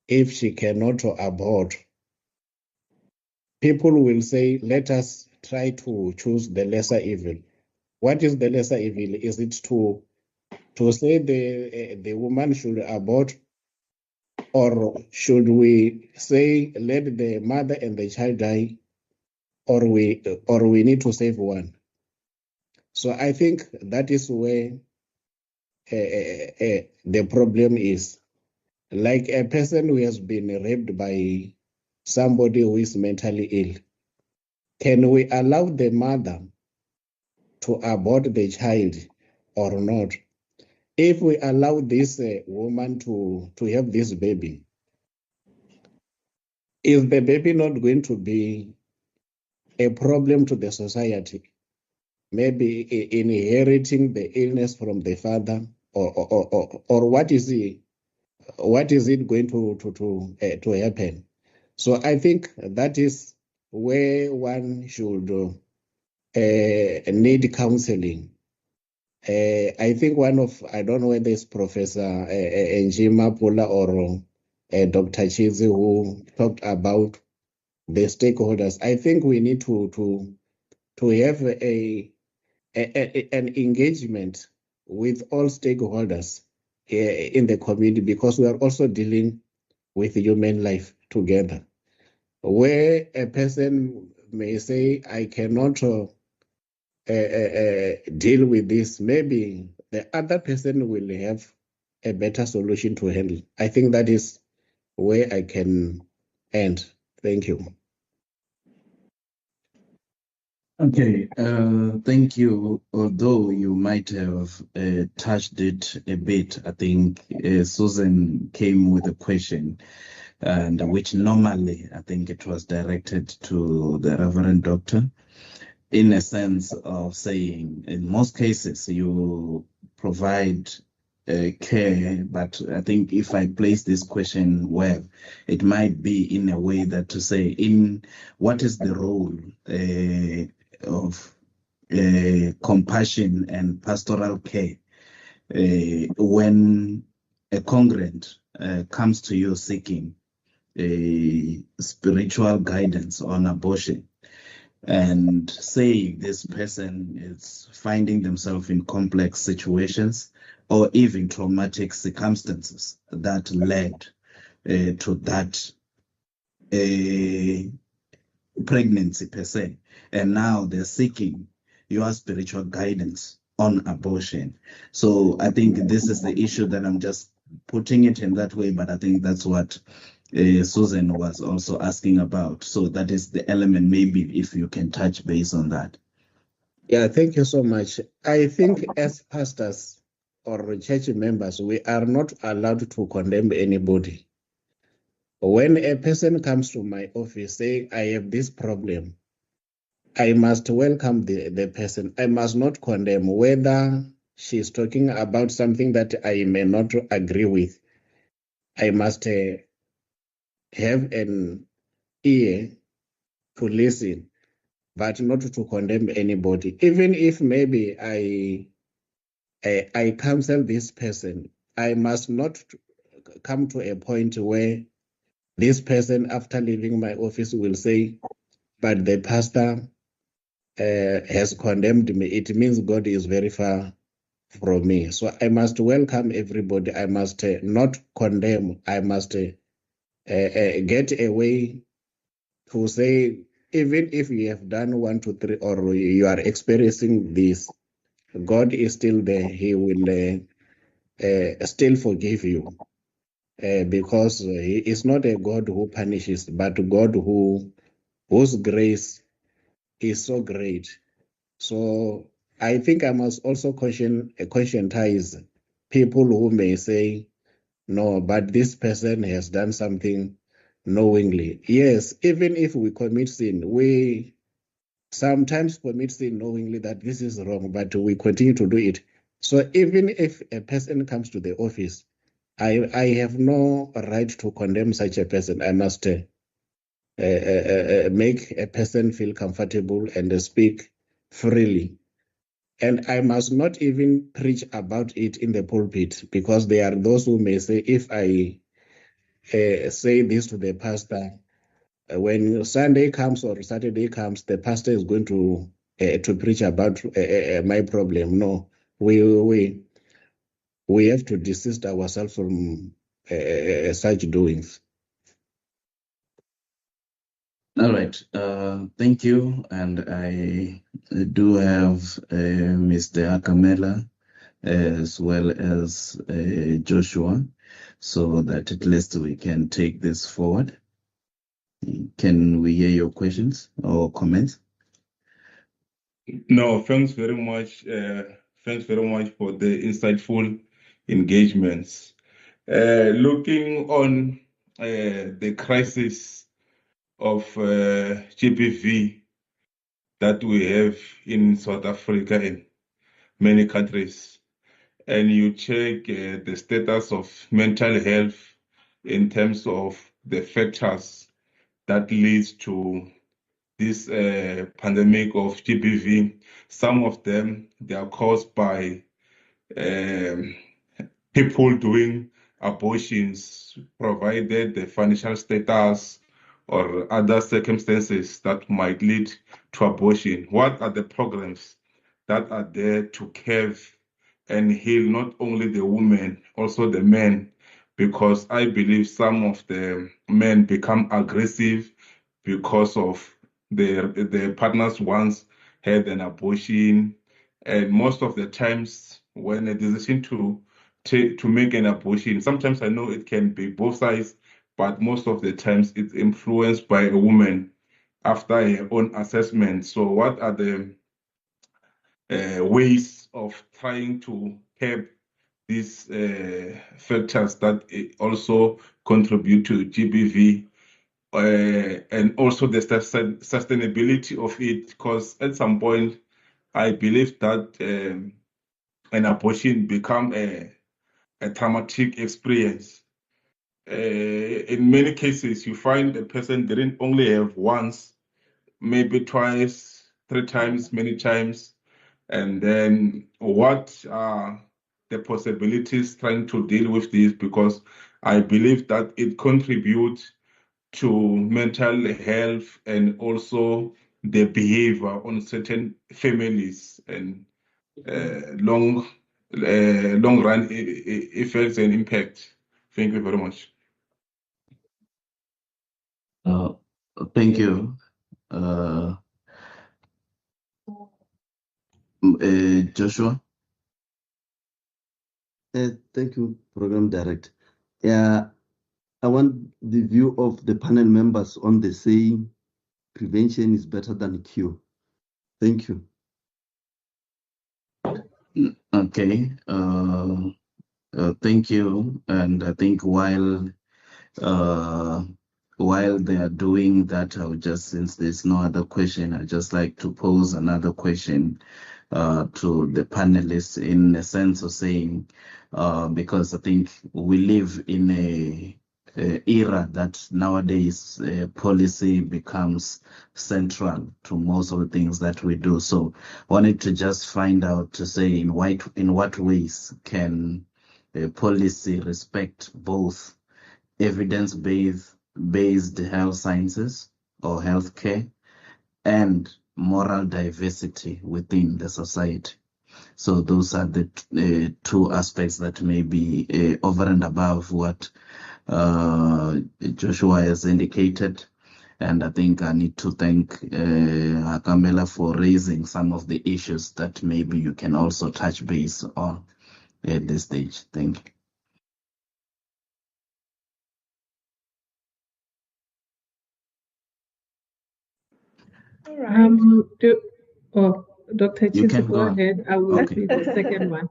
C: if she cannot abort, people will say, let us try to choose the lesser evil. What is the lesser evil? Is it to say the woman should abort, or should we say let the mother and the child die, or we need to save one? So I think that is where the problem is. Like a person who has been raped by somebody who is mentally ill, can we allow the mother to abort the child or not? If we allow this woman to have this baby, is the baby not going to be a problem to the society? Maybe inheriting the illness from the father, or what is it going to happen? So I think that is where one should need counseling. I think I don't know whether it's Professor Njima Pula or Dr. Chizi who talked about the stakeholders. I think we need to have an engagement with all stakeholders in the community, because we are also dealing with human life together. Where a person may say, I cannot deal with this, maybe the other person will have a better solution to handle. I think that is where I can end. Thank you.
B: Okay, thank you. Although you might have touched it a bit, I think Susan came with a question, and which normally I think it was directed to the Reverend Doctor, in a sense of saying, in most cases, you provide care, but I think if I place this question well, it might be in a way that to say, in what is the role of compassion and pastoral care when a congregant comes to you seeking spiritual guidance on abortion? and say this person is finding themselves in complex situations or even traumatic circumstances that led to that pregnancy per se, and now they're seeking your spiritual guidance on abortion. So I think this is the issue that I'm just putting it in that way, but I think that's what Susan was also asking about. So that is the element, maybe if you can touch base on that.
C: Yeah, thank you so much. I think as pastors or church members, we are not allowed to condemn anybody. When a person comes to my office saying, I have this problem, I must welcome the person. I must not condemn whether she's talking about something that I may not agree with. I must have an ear to listen, but not to condemn anybody. Even if maybe I counsel this person, I must not come to a point where this person, after leaving my office, will say, but the pastor has condemned me. It means God is very far from me. So I must welcome everybody. I must not condemn. I must get away to say, even if you have done 1, 2, 3, or you are experiencing this, God is still there. He will still forgive you because He is not a God who punishes, but God whose grace is so great. So I think I must also conscientize people who may say, no, but this person has done something knowingly. Yes, even if we commit sin, we sometimes commit sin knowingly that this is wrong, but we continue to do it. So even if a person comes to the office, I have no right to condemn such a person. I must make a person feel comfortable and speak freely. And I must not even preach about it in the pulpit, because there are those who may say, if I say this to the pastor, when Sunday comes or Saturday comes, the pastor is going to preach about my problem. No, we have to desist ourselves from such doings.
B: All right, thank you. And I do have Mr. Akamela as well as Joshua, so that at least we can take this forward. Can we hear your questions or comments?
G: No, thanks very much. Thanks very much for the insightful engagements. Looking on the crisis of GBV that we have in South Africa and many countries, and you check the status of mental health in terms of the factors that leads to this pandemic of GBV, some of them, they are caused by people doing abortions, provided the financial status or other circumstances that might lead to abortion. What are the programs that are there to curb and heal not only the women, also the men? Because I believe some of the men become aggressive because of their partners once had an abortion, and most of the times when a decision to make an abortion, sometimes I know it can be both sides, but most of the times it's influenced by a woman after her own assessment. So what are the ways of trying to curb these factors that also contribute to GBV? And also the sustainability of it, because at some point I believe that an abortion become a traumatic experience. In many cases, you find the person didn't only have once, maybe twice, 3 times, many times, and then what are the possibilities trying to deal with this? Because I believe that it contributes to mental health and also the behavior on certain families and long run effects and impact. Thank you very much.
B: Thank you. Joshua?
D: Thank you, Program Director. Yeah, I want the view of the panel members on the saying prevention is better than cure. Thank you.
B: Okay. Thank you. And I think while they are doing that, I would just, since there's no other question, I'd just like to pose another question to the panelists in a sense of saying, because I think we live in a era that nowadays policy becomes central to most of the things that we do. So I wanted to just find out to say in what ways can policy respect both evidence-based health sciences or healthcare and moral diversity within the society. So those are the two aspects that may be over and above what Joshua has indicated. And I think I need to thank Akamela for raising some of the issues that maybe you can also touch base on at this stage. Thank you.
F: All right.
A: Dr.
B: You
A: Chiso,
B: can
A: go
B: go on.
A: ahead. I will
B: Okay.
A: be the second one.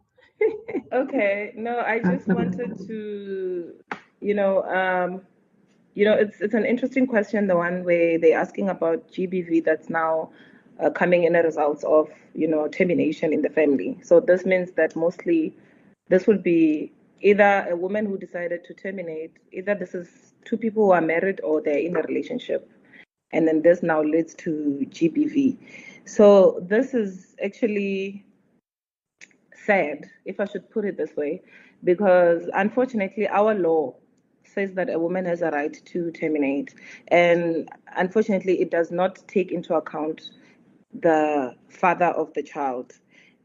F: Okay. No, I just wanted to, it's an interesting question, the one where they're asking about GBV that's now coming in a result of, termination in the family. So this means that mostly this would be either a woman who decided to terminate, either this is two people who are married or they're in a relationship. And then this now leads to GBV. So this is actually sad, if I should put it this way, because unfortunately our law says that a woman has a right to terminate, and unfortunately it does not take into account the father of the child.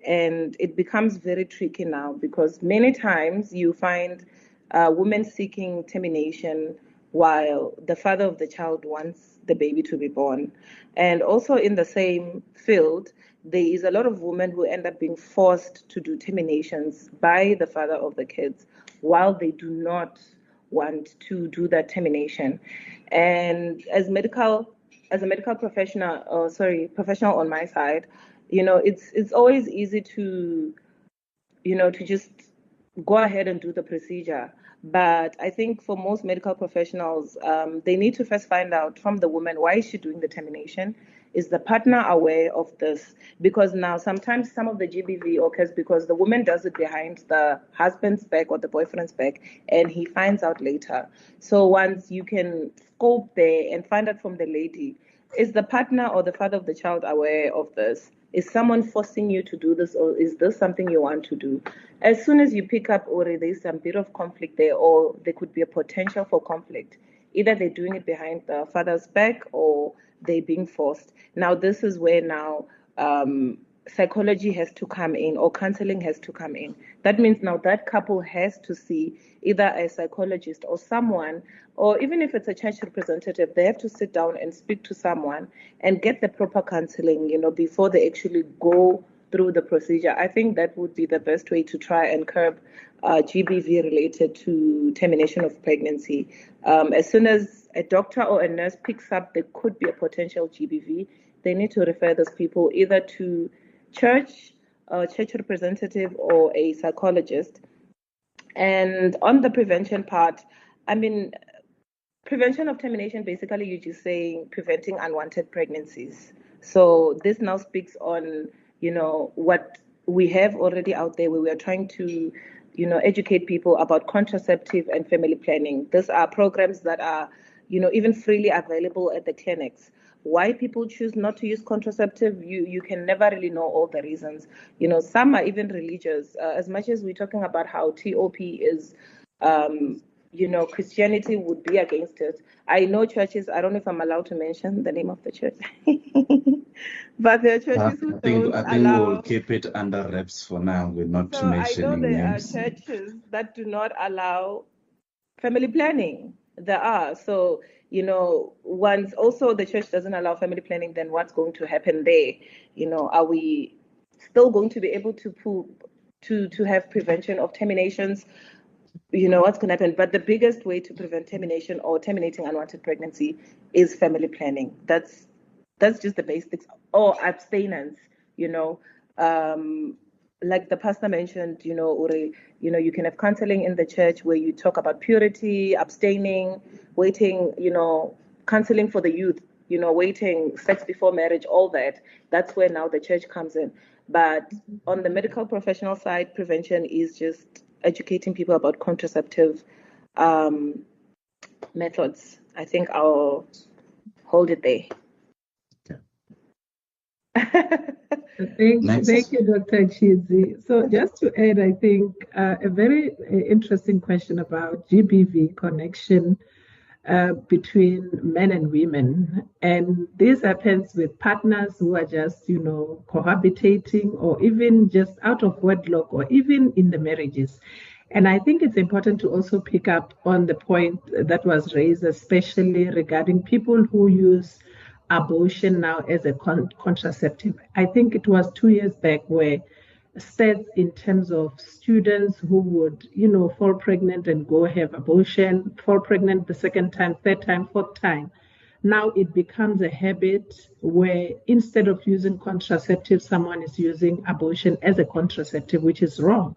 F: And it becomes very tricky now because many times you find women seeking termination while the father of the child wants the baby to be born. And also in the same field, there is a lot of women who end up being forced to do terminations by the father of the kids while they do not want to do that termination. And as a medical professional, professional on my side, it's always easy to just go ahead and do the procedure. But I think for most medical professionals, they need to first find out from the woman, why is she doing the termination? Is the partner aware of this? Because now sometimes some of the GBV occurs because the woman does it behind the husband's back or the boyfriend's back, and he finds out later. So once you can scope there and find out from the lady, is the partner or the father of the child aware of this? Is someone forcing you to do this, or is this something you want to do? As soon as you pick up, or there's some bit of conflict there, or there could be a potential for conflict, either they're doing it behind the father's back or they're being forced. Now, this is where now psychology has to come in, or counseling has to come in. That means now that couple has to see either a psychologist or someone, or even if it's a church representative, they have to sit down and speak to someone and get the proper counseling, before they actually go through the procedure. I think that would be the best way to try and curb GBV related to termination of pregnancy. As soon as a doctor or a nurse picks up there could be a potential GBV, they need to refer those people either to church representative or a psychologist. And on the prevention part, prevention of termination, basically you're just saying preventing unwanted pregnancies. So this now speaks on, what we have already out there, where we are trying to, educate people about contraceptive and family planning. These are programs that are, even freely available at the clinics. Why people choose not to use contraceptive, you can never really know all the reasons. Some are even religious. As much as we're talking about how TOP is Christianity would be against it. I know churches, I don't know if I'm allowed to mention the name of the church, but there are churches who don't
B: I think
F: allow.
B: we'll keep it under wraps for now. We're not
F: So I know
B: mentioning
F: there
B: names.
F: are churches that do not allow family planning. There are. So, once also the church doesn't allow family planning, then what's going to happen there? Are we still going to be able to have prevention of terminations? What's going to happen? But the biggest way to prevent termination or terminating unwanted pregnancy is family planning. That's just the basics. Or abstinence, like the pastor mentioned, Uri, you can have counseling in the church where you talk about purity, abstaining, waiting, counseling for the youth, waiting, sex before marriage, all that. That's where now the church comes in. But on the medical professional side, prevention is just educating people about contraceptive methods. I think I'll hold it there.
A: Thank you, Dr. Chizi. So just to add, I think a very interesting question about GBV connection between men and women. And this happens with partners who are just, cohabitating or even just out of wedlock or even in the marriages. And I think it's important to also pick up on the point that was raised, especially regarding people who use abortion now as a contraceptive. I think it was 2 years back where stats in terms of students who would, fall pregnant and go have abortion, fall pregnant the second time, third time, fourth time. Now it becomes a habit where instead of using contraceptive, someone is using abortion as a contraceptive, which is wrong.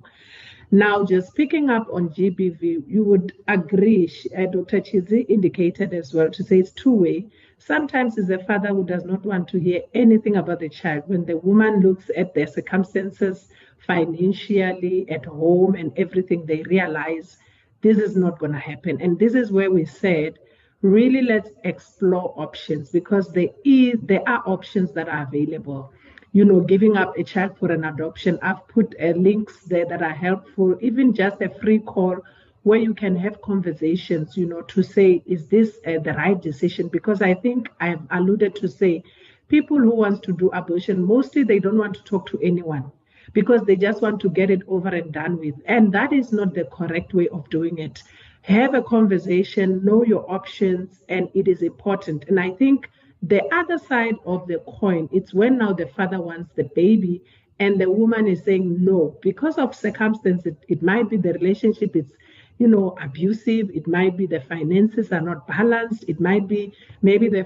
A: Now, just picking up on GBV, you would agree, Dr. Chizi indicated as well, to say it's two-way. Sometimes it's the father who does not want to hear anything about the child. When the woman looks at their circumstances financially, at home and everything, they realize this is not going to happen. And this is where we said, really let's explore options, because there are options that are available. Giving up a child for an adoption. I've put links there that are helpful, even just a free call where you can have conversations, to say, is this the right decision? Because I think I've alluded to say, people who want to do abortion, mostly they don't want to talk to anyone because they just want to get it over and done with. And that is not the correct way of doing it. Have a conversation, know your options, and it is important. And I think the other side of the coin, it's when now the father wants the baby and the woman is saying no, because of circumstances. It might be the relationship is, abusive. It might be the finances are not balanced. It might be maybe the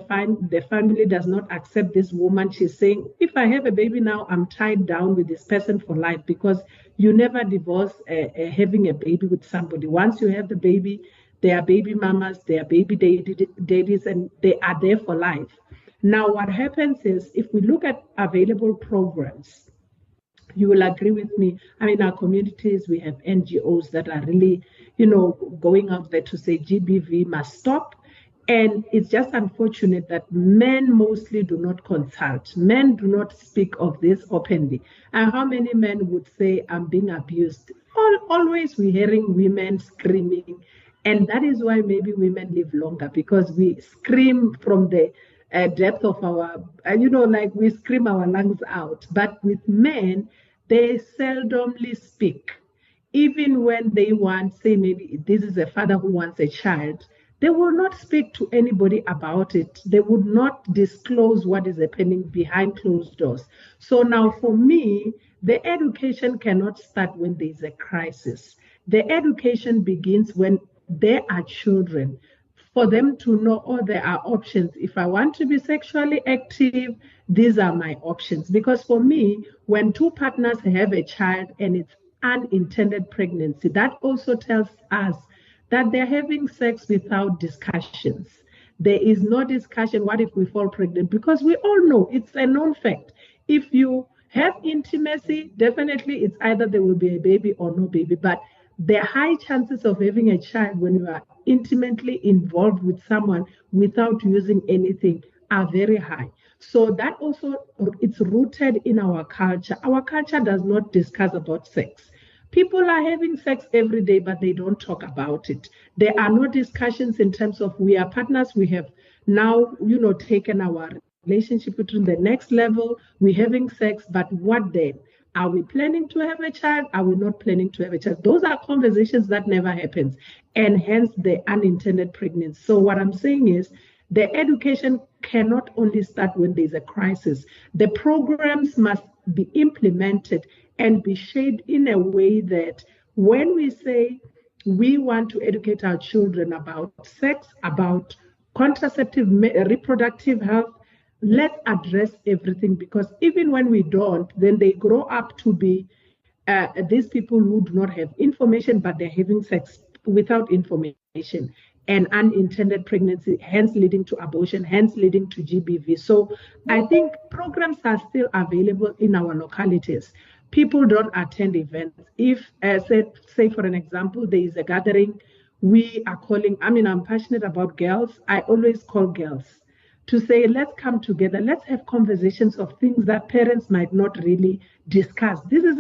A: family does not accept this woman. She's saying, if I have a baby now, I'm tied down with this person for life, because you never divorce having a baby with somebody. Once you have the baby, they are baby mamas, they are baby daddies, and they are there for life. Now, what happens is, if we look at available programs, you will agree with me. In our communities, we have NGOs that are really, going out there to say GBV must stop. And it's just unfortunate that men mostly do not consult. Men do not speak of this openly. And how many men would say, I'm being abused? Always we're hearing women screaming. And that is why maybe women live longer, because we scream from the depth of our, we scream our lungs out. But with men, they seldomly speak. Even when they want, say maybe this is a father who wants a child, they will not speak to anybody about it. They would not disclose what is happening behind closed doors. So now for me, the education cannot start when there is a crisis. The education begins when there are children, for them to know, oh, there are options. If I want to be sexually active, these are my options. Because for me, when two partners have a child and it's unintended pregnancy, that also tells us that they're having sex without discussions. There is no discussion, what if we fall pregnant? Because we all know, it's a known fact. If you have intimacy, definitely it's either there will be a baby or no baby. But the high chances of having a child when you are intimately involved with someone without using anything are very high. So that also, it's rooted in our culture. Our culture does not discuss about sex. People are having sex every day, but they don't talk about it. There are no discussions in terms of we are partners. We have now, taken our relationship to the next level. We're having sex, but what then? Are we planning to have a child? Are we not planning to have a child? Those are conversations that never happens, and hence the unintended pregnancy. So what I'm saying is the education cannot only start when there's a crisis. The programs must be implemented and be shaped in a way that when we say we want to educate our children about sex, about contraceptive, reproductive health, let's address everything, because even when we don't, then they grow up to be these people who do not have information, but they're having sex without information, and unintended pregnancy, hence leading to abortion, hence leading to GBV. So I think programs are still available in our localities. People don't attend events. If, say for an example, there is a gathering, we are calling, I'm passionate about girls. I always call girls to say, let's come together, let's have conversations of things that parents might not really discuss. This is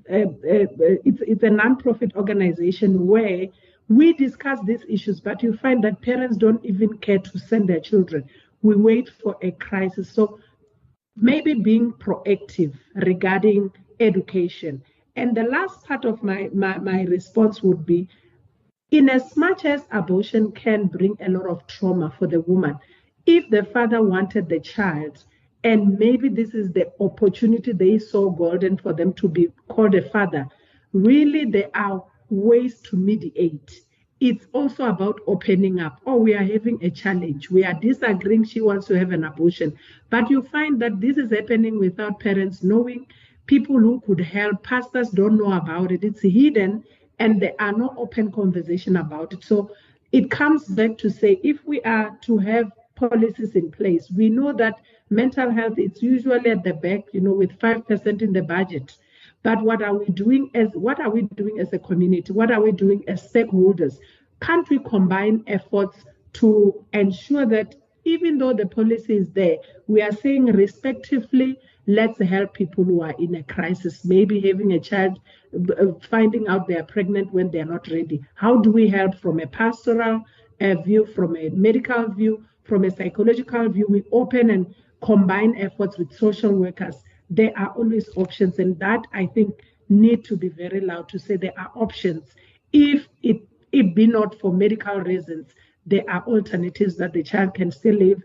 A: it's a non-profit organization where we discuss these issues, but you find that parents don't even care to send their children. We wait for a crisis. So maybe being proactive regarding education. And the last part of my response would be, in as much as abortion can bring a lot of trauma for the woman, if the father wanted the child, and maybe this is the opportunity they saw golden for them to be called a father, really there are ways to mediate. It's also about opening up. Oh, we are having a challenge. We are disagreeing. She wants to have an abortion. But you find that this is happening without parents knowing. People who could help, pastors don't know about it. It's hidden, and there are no open conversation about it. So it comes back to say, if we are to have policies in place, we know that mental health is usually at the back, with 5% in the budget. But what are we doing as a community? What are we doing as stakeholders? Can't we combine efforts to ensure that even though the policy is there, we are saying respectively, let's help people who are in a crisis, maybe having a child, finding out they are pregnant when they're not ready. How do we help from a pastoral view, from a medical view, from a psychological view? We open and combine efforts with social workers. There are always options, and that I think need to be very loud to say there are options. If it be not for medical reasons, there are alternatives that the child can still live.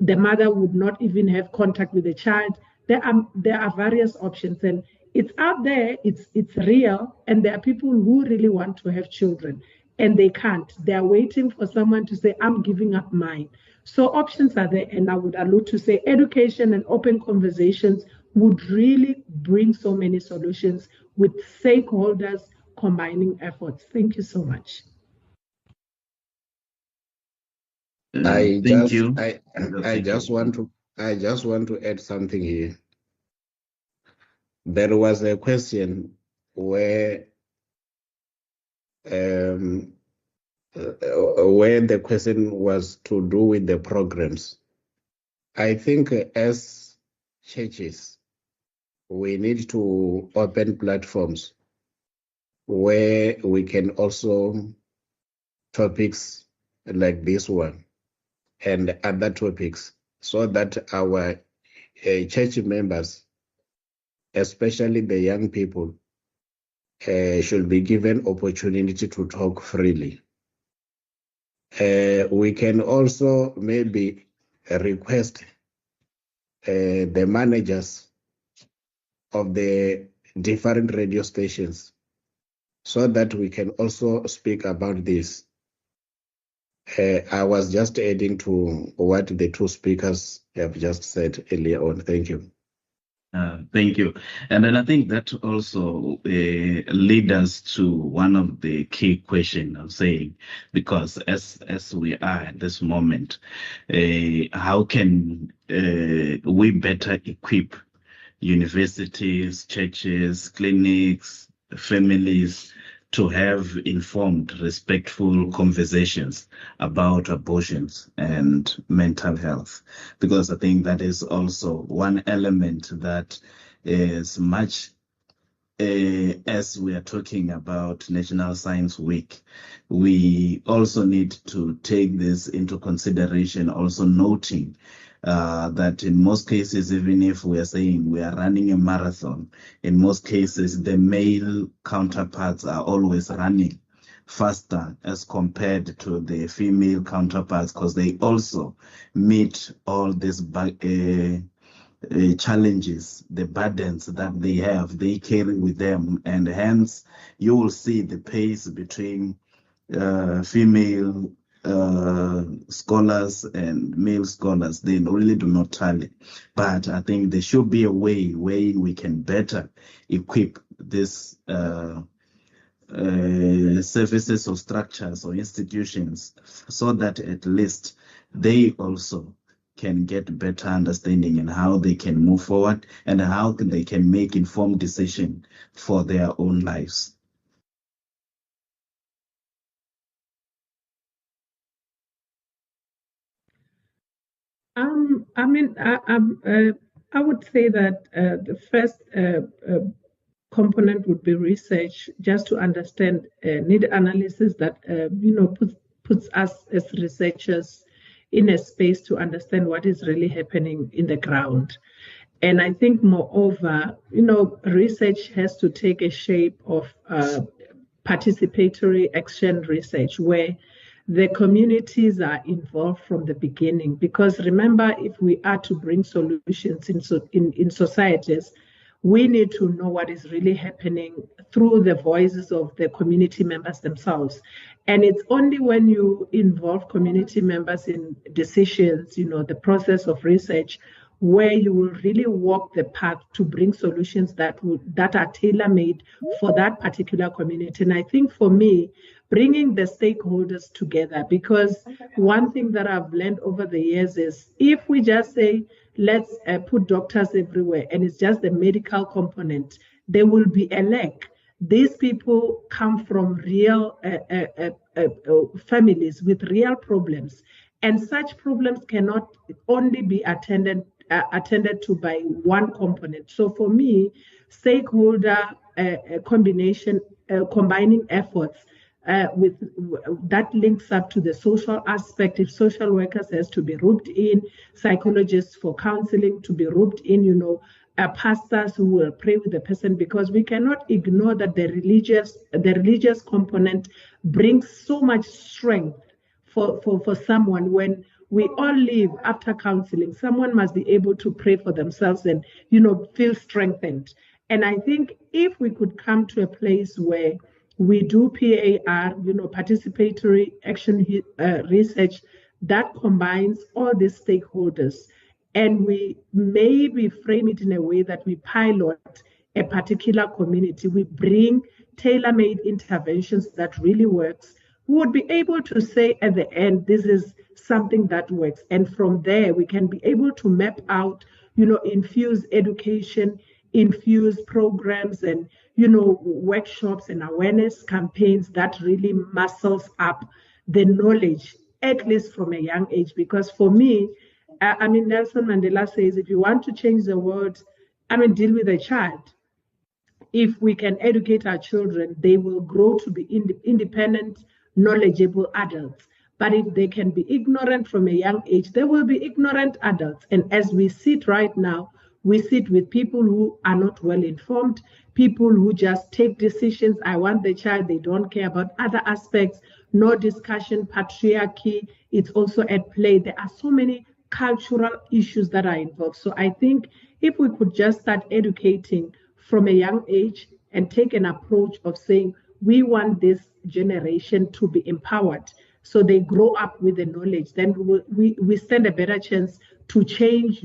A: The mother would not even have contact with the child. There are various options, and it's out there, it's real, and there are people who really want to have children and they can't. They are waiting for someone to say, I'm giving up mine. So options are there, and I would allude to say education and open conversations would really bring so many solutions with stakeholders combining efforts. Thank you so much.
C: I
B: Thank you.
C: just want to add something here. There was a question where the question was to do with the programs. I think as churches, we need to open platforms where we can also topics like this one and other topics, so that our church members, especially the young people, should be given opportunity to talk freely. We can also maybe request the managers of the different radio stations so that we can also speak about this. I was just adding to what the two speakers have just said earlier on. Thank you.
B: Thank you. And then I think that also leads us to one of the key questions I'm saying, because as we are at this moment, how can we better equip universities, churches, clinics, families to have informed, respectful conversations about abortions and mental health? Because I think that is also one element that as much as we are talking about National Science Week, we also need to take this into consideration, also noting that in most cases, even if we are saying we are running a marathon, in most cases, the male counterparts are always running faster as compared to the female counterparts, because they also meet all these challenges, the burdens that they carry with them, and hence you will see the pace between female scholars and male scholars. They really do not tally, but I think there should be a way we can better equip this services or structures or institutions, so that at least they also can get better understanding in how they can move forward and how they can make informed decisions for their own lives.
A: I would say that the first component would be research, just to understand need analysis that puts us as researchers in a space to understand what is really happening in the ground. And I think, moreover, research has to take a shape of participatory action research, where the communities are involved from the beginning. Because remember, if we are to bring solutions in societies, we need to know what is really happening through the voices of the community members themselves. And it's only when you involve community members in decisions, the process of research, where you will really walk the path to bring solutions that are tailor-made for that particular community. And I think, for me, bringing the stakeholders together, because one thing that I've learned over the years is, if we just say, let's put doctors everywhere, and it's just the medical component, there will be a lack. These people come from real families with real problems, and such problems cannot only be attended to by one component. So for me, stakeholder combining efforts with that links up to the social aspect. If social workers has to be roped in, psychologists for counseling to be roped in, pastors who will pray with the person, because we cannot ignore that the religious component brings so much strength for someone. When we all leave after counseling, someone must be able to pray for themselves and feel strengthened. And I think if we could come to a place where we do PAR, participatory action research that combines all these stakeholders, and we maybe frame it in a way that we pilot a particular community, we bring tailor-made interventions that really works, we would be able to say at the end, this is something that works. And from there, we can be able to map out, infuse education, infuse programs, and workshops and awareness campaigns that really muscles up the knowledge, at least from a young age. Because for me, Nelson Mandela says, if you want to change the world, deal with a child. If we can educate our children, they will grow to be independent, knowledgeable adults. But if they can be ignorant from a young age, they will be ignorant adults. And as we sit right now, we sit with people who are not well informed, people who just take decisions. I want the child, they don't care about other aspects, no discussion, patriarchy, it's also at play. There are so many cultural issues that are involved. So I think if we could just start educating from a young age and take an approach of saying, we want this generation to be empowered, so they grow up with the knowledge, then we stand a better chance to change.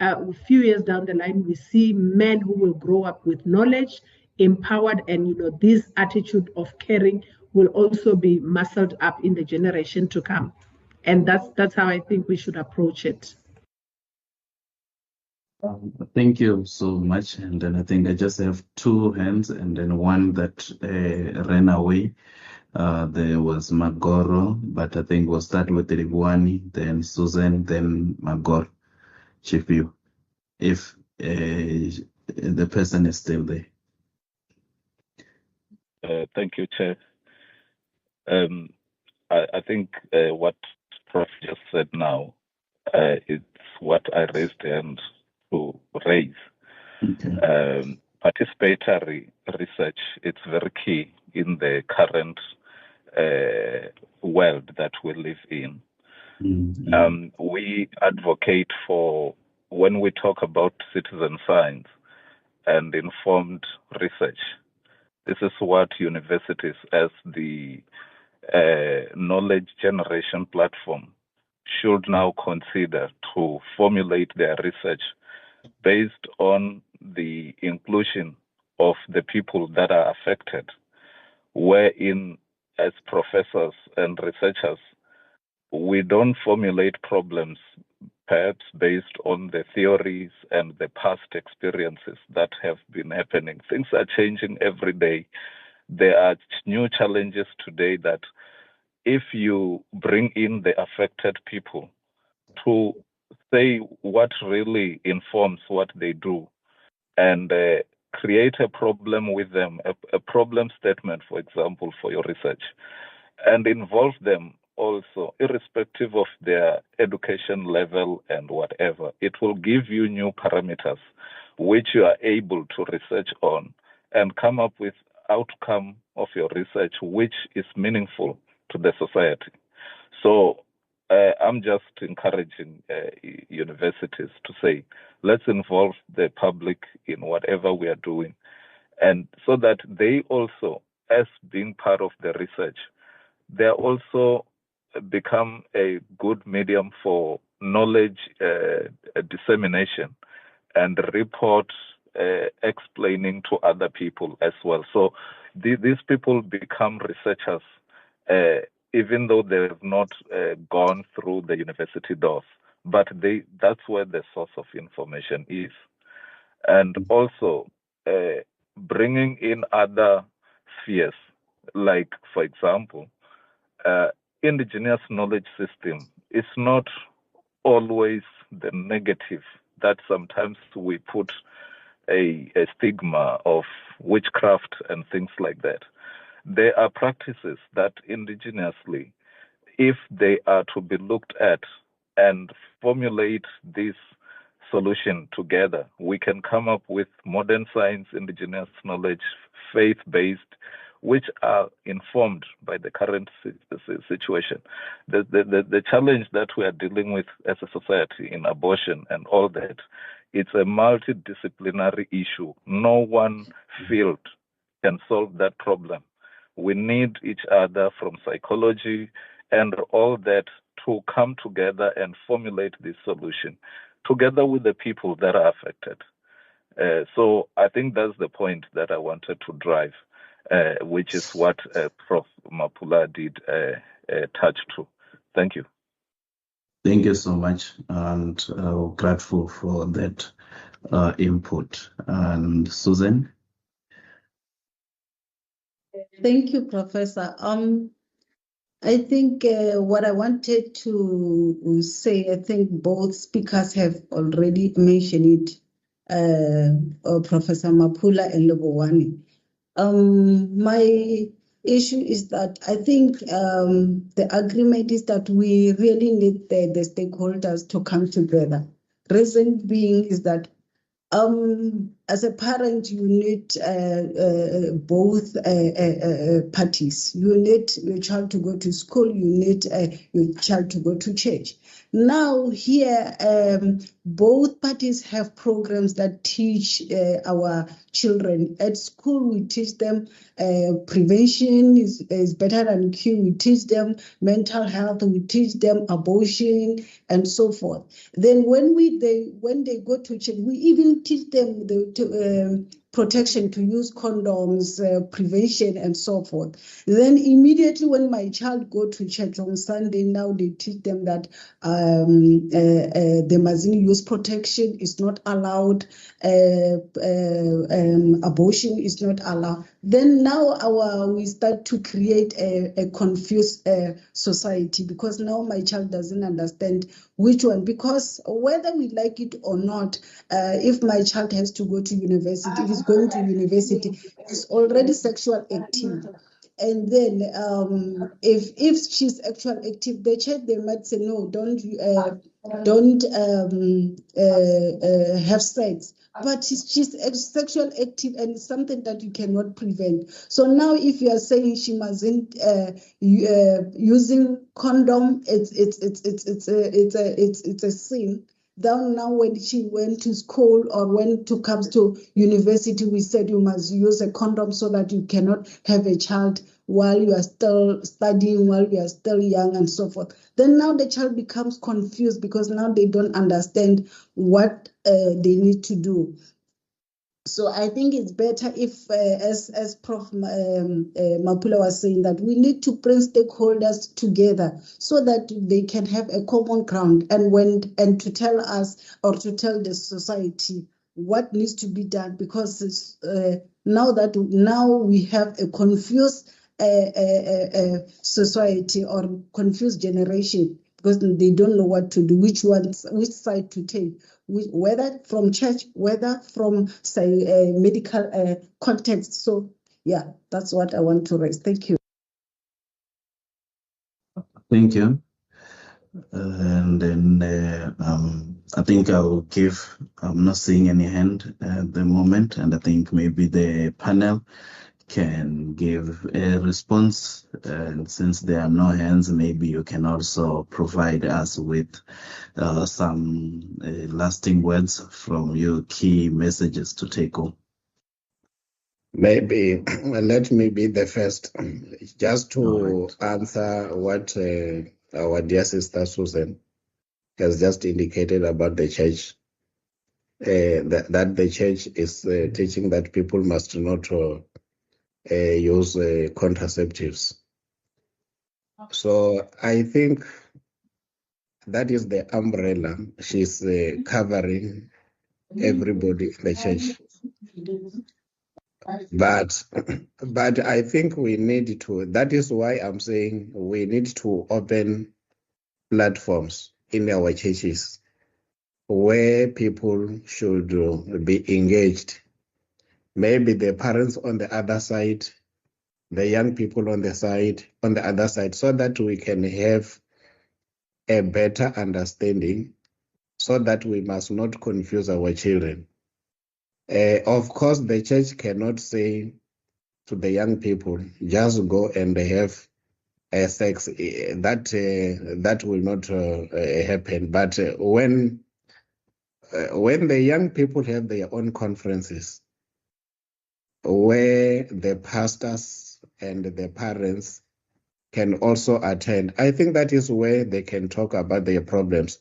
A: A few years down the line, we see men who will grow up with knowledge, empowered, and this attitude of caring will also be muscled up in the generation to come. And that's how I think we should approach it.
B: Thank you so much. And then I think I just have two hands, and then one that ran away. There was Magoro, but I think we'll start with Ribwani, then Susan, then Magoro. Chief, if the person is still there.
H: Thank you, Chair. I think what Prof just said now is what I raised hand to raise.
B: Okay.
H: Participatory research, it's very key in the current world that we live in.
B: Mm-hmm.
H: We advocate for, when we talk about citizen science and informed research, this is what universities as the knowledge generation platform should now consider to formulate their research based on the inclusion of the people that are affected, wherein as professors and researchers, we don't formulate problems perhaps based on the theories and the past experiences that have been happening. Things are changing every day. There are new challenges today that if you bring in the affected people to say what really informs what they do and create a problem with them, a problem statement, for example, for your research, and involve them also, irrespective of their education level and whatever, it will give you new parameters which you are able to research on and come up with outcome of your research which is meaningful to the society. So I'm just encouraging universities to say, let's involve the public in whatever we are doing, and so that they also, as being part of the research, they also become a good medium for knowledge dissemination and report explaining to other people as well. So these people become researchers, even though they have not gone through the university doors, but that's where the source of information is. And also bringing in other spheres, like, for example, indigenous knowledge system is not always the negative that sometimes we put a stigma of witchcraft and things like that. There are practices that indigenously, if they are to be looked at and formulate this solution together, we can come up with modern science, indigenous knowledge, faith-based, which are informed by the current situation. The challenge that we are dealing with as a society in abortion and all that, it's a multidisciplinary issue. No one field can solve that problem. We need each other from psychology and all that to come together and formulate this solution together with the people that are affected. So I think that's the point that I wanted to drive, which is what Prof. Mapula did touch to. Thank you.
B: Thank you so much, and grateful for that input. And Susan?
E: Thank you, Professor. I think what I wanted to say, I think both speakers have already mentioned it, Professor Mapula and Lobowani. My issue is that I think the agreement is that we really need the stakeholders to come together. Reason being is that as a parent, you need both parties. You need your child to go to school, you need your child to go to church. Now here, both parties have programs that teach our children. At school, we teach them prevention is better than cure. We teach them mental health, we teach them abortion, and so forth. Then when they go to church, we even teach them the protection, to use condoms, prevention, and so forth. Then immediately when my child go to church on Sunday, now they teach them that they mustn't use protection, is not allowed, abortion is not allowed. Then now we start to create a confused society, because now my child doesn't understand which one, because whether we like it or not, if my child has to go to university, if he's going to university, he's already sexual active. And then if she's actual active, the church, they might say, no, don't have sex. But she's sexual active, and it's something that you cannot prevent. So now, if you are saying she mustn't using condom, it's a sin. Then now, when she went to school or when to comes to university, we said you must use a condom so that you cannot have a child while you are still studying, while you are still young, and so forth. Then now the child becomes confused because now they don't understand what they need to do. So I think it's better if, as Prof. Mapula was saying, that we need to bring stakeholders together so that they can have a common ground and to tell us or to tell the society what needs to be done, because now we have a confused society or confused generation, because they don't know what to do, which side to take, whether from church, whether from medical context. So yeah, that's what I want to raise. Thank you.
B: Thank you. And then I think I will give, I'm not seeing any hand at the moment, and I think maybe the panel can give a response. And since there are no hands, maybe you can also provide us with some lasting words from your key messages to take home.
C: Maybe let me be the first, just to answer what our dear sister Susan has just indicated about the church. That the church is teaching that people must not use contraceptives. So I think that is the umbrella she's covering everybody in the church. But I think we need to, that is why I'm saying we need to open platforms in our churches where people should be engaged. Maybe the parents on the other side, the young people on the other side, so that we can have a better understanding, so that we must not confuse our children. Of course, the church cannot say to the young people, just go and have sex. That will not happen. But when the young people have their own conferences, where the pastors and the parents can also attend, I think that is where they can talk about their problems.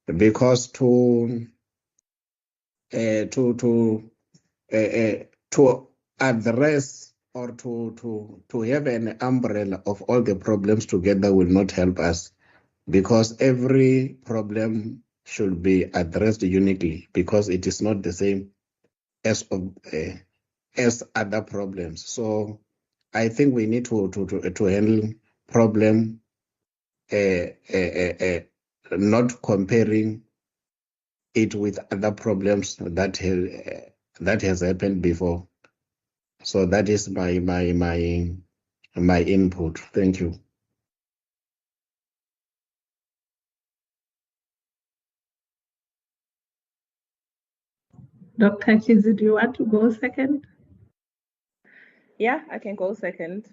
C: Because to address or to have an umbrella of all the problems together will not help us, because every problem should be addressed uniquely, because it is not the same as other problems. So I think we need to handle problem not comparing it with other problems that has happened before. So that is my input. Thank you.
A: Dr. Chizi, do you want to go second?
F: Yeah, I can go second.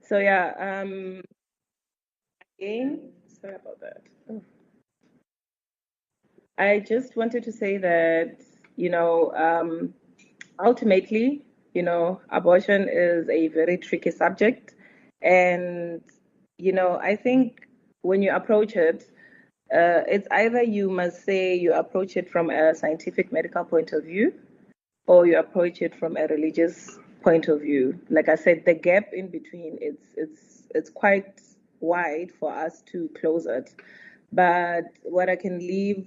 F: So yeah, again, sorry about that. Oh. I just wanted to say that, ultimately, abortion is a very tricky subject. And, I think when you approach it, it's either you must say you approach it from a scientific medical point of view, or you approach it from a religious point of view. Like I said, the gap in between, it's quite wide for us to close it. But what I can leave,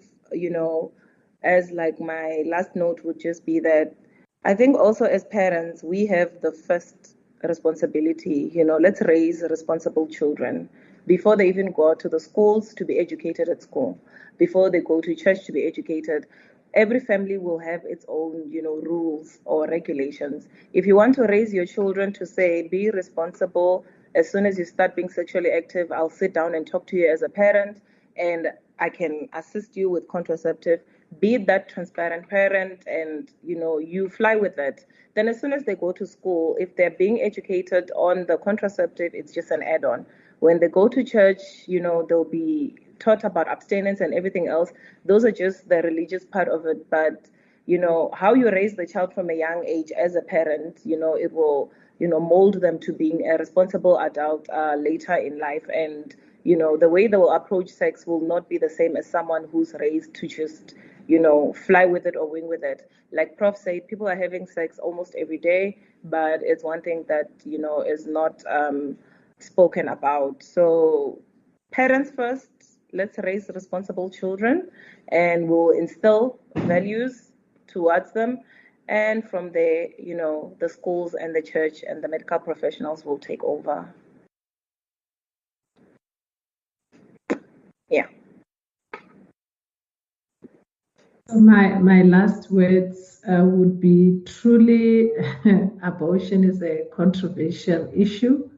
F: as like my last note would just be that I think also as parents, we have the first responsibility, let's raise responsible children. before they even go out to the schools to be educated at school, before they go to church to be educated. Every family will have its own, rules or regulations. If you want to raise your children to say, be responsible, as soon as you start being sexually active, I'll sit down and talk to you as a parent, and I can assist you with contraceptive. Be that transparent parent, and you fly with it. Then as soon as they go to school, if they're being educated on the contraceptive, it's just an add-on. When they go to church, they'll be taught about abstinence and everything else. Those are just the religious part of it. But how you raise the child from a young age as a parent, it will mold them to being a responsible adult later in life. And the way they will approach sex will not be the same as someone who's raised to just fly with it or wing with it. Like Prof said, people are having sex almost every day, but it's one thing that is not spoken about. So parents first, let's raise responsible children, and we'll instill values towards them. And from there, the schools and the church and the medical professionals will take over. Yeah.
A: So my last words would be, truly abortion is a controversial issue,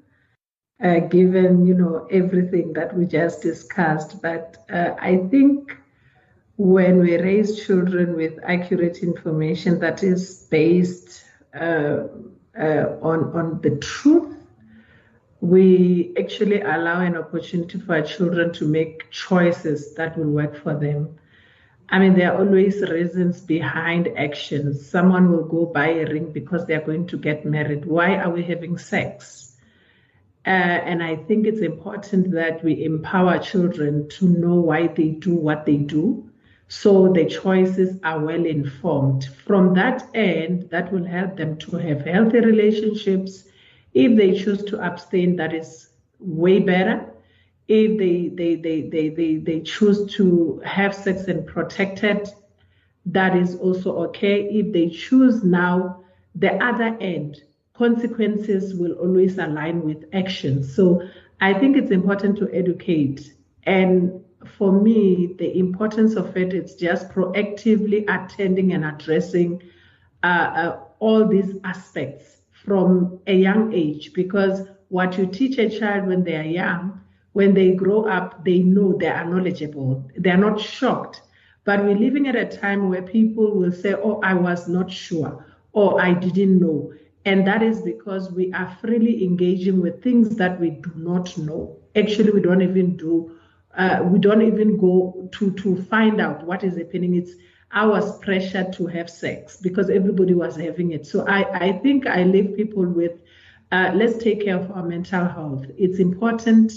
A: given everything that we just discussed. But I think when we raise children with accurate information that is based on the truth, we actually allow an opportunity for our children to make choices that will work for them. I mean, there are always reasons behind actions. Someone will go buy a ring because they're going to get married. Why are we having sex? And I think it's important that we empower children to know why they do what they do, so the choices are well informed. From that end, that will help them to have healthy relationships. If they choose to abstain, that is way better. If they choose to have sex and protect it, that is also okay. If they choose now the other end, consequences will always align with action. So I think it's important to educate. And for me, the importance of it is just proactively attending and addressing all these aspects from a young age, because what you teach a child when they are young, when they grow up, they know, they are knowledgeable, they are not shocked. But we're living at a time where people will say, oh, I was not sure, or I didn't know. And that is because we are freely engaging with things that we do not know. Actually, we don't even go to find out what is happening. It's our pressure to have sex because everybody was having it. So I think I leave people with, let's take care of our mental health. It's important.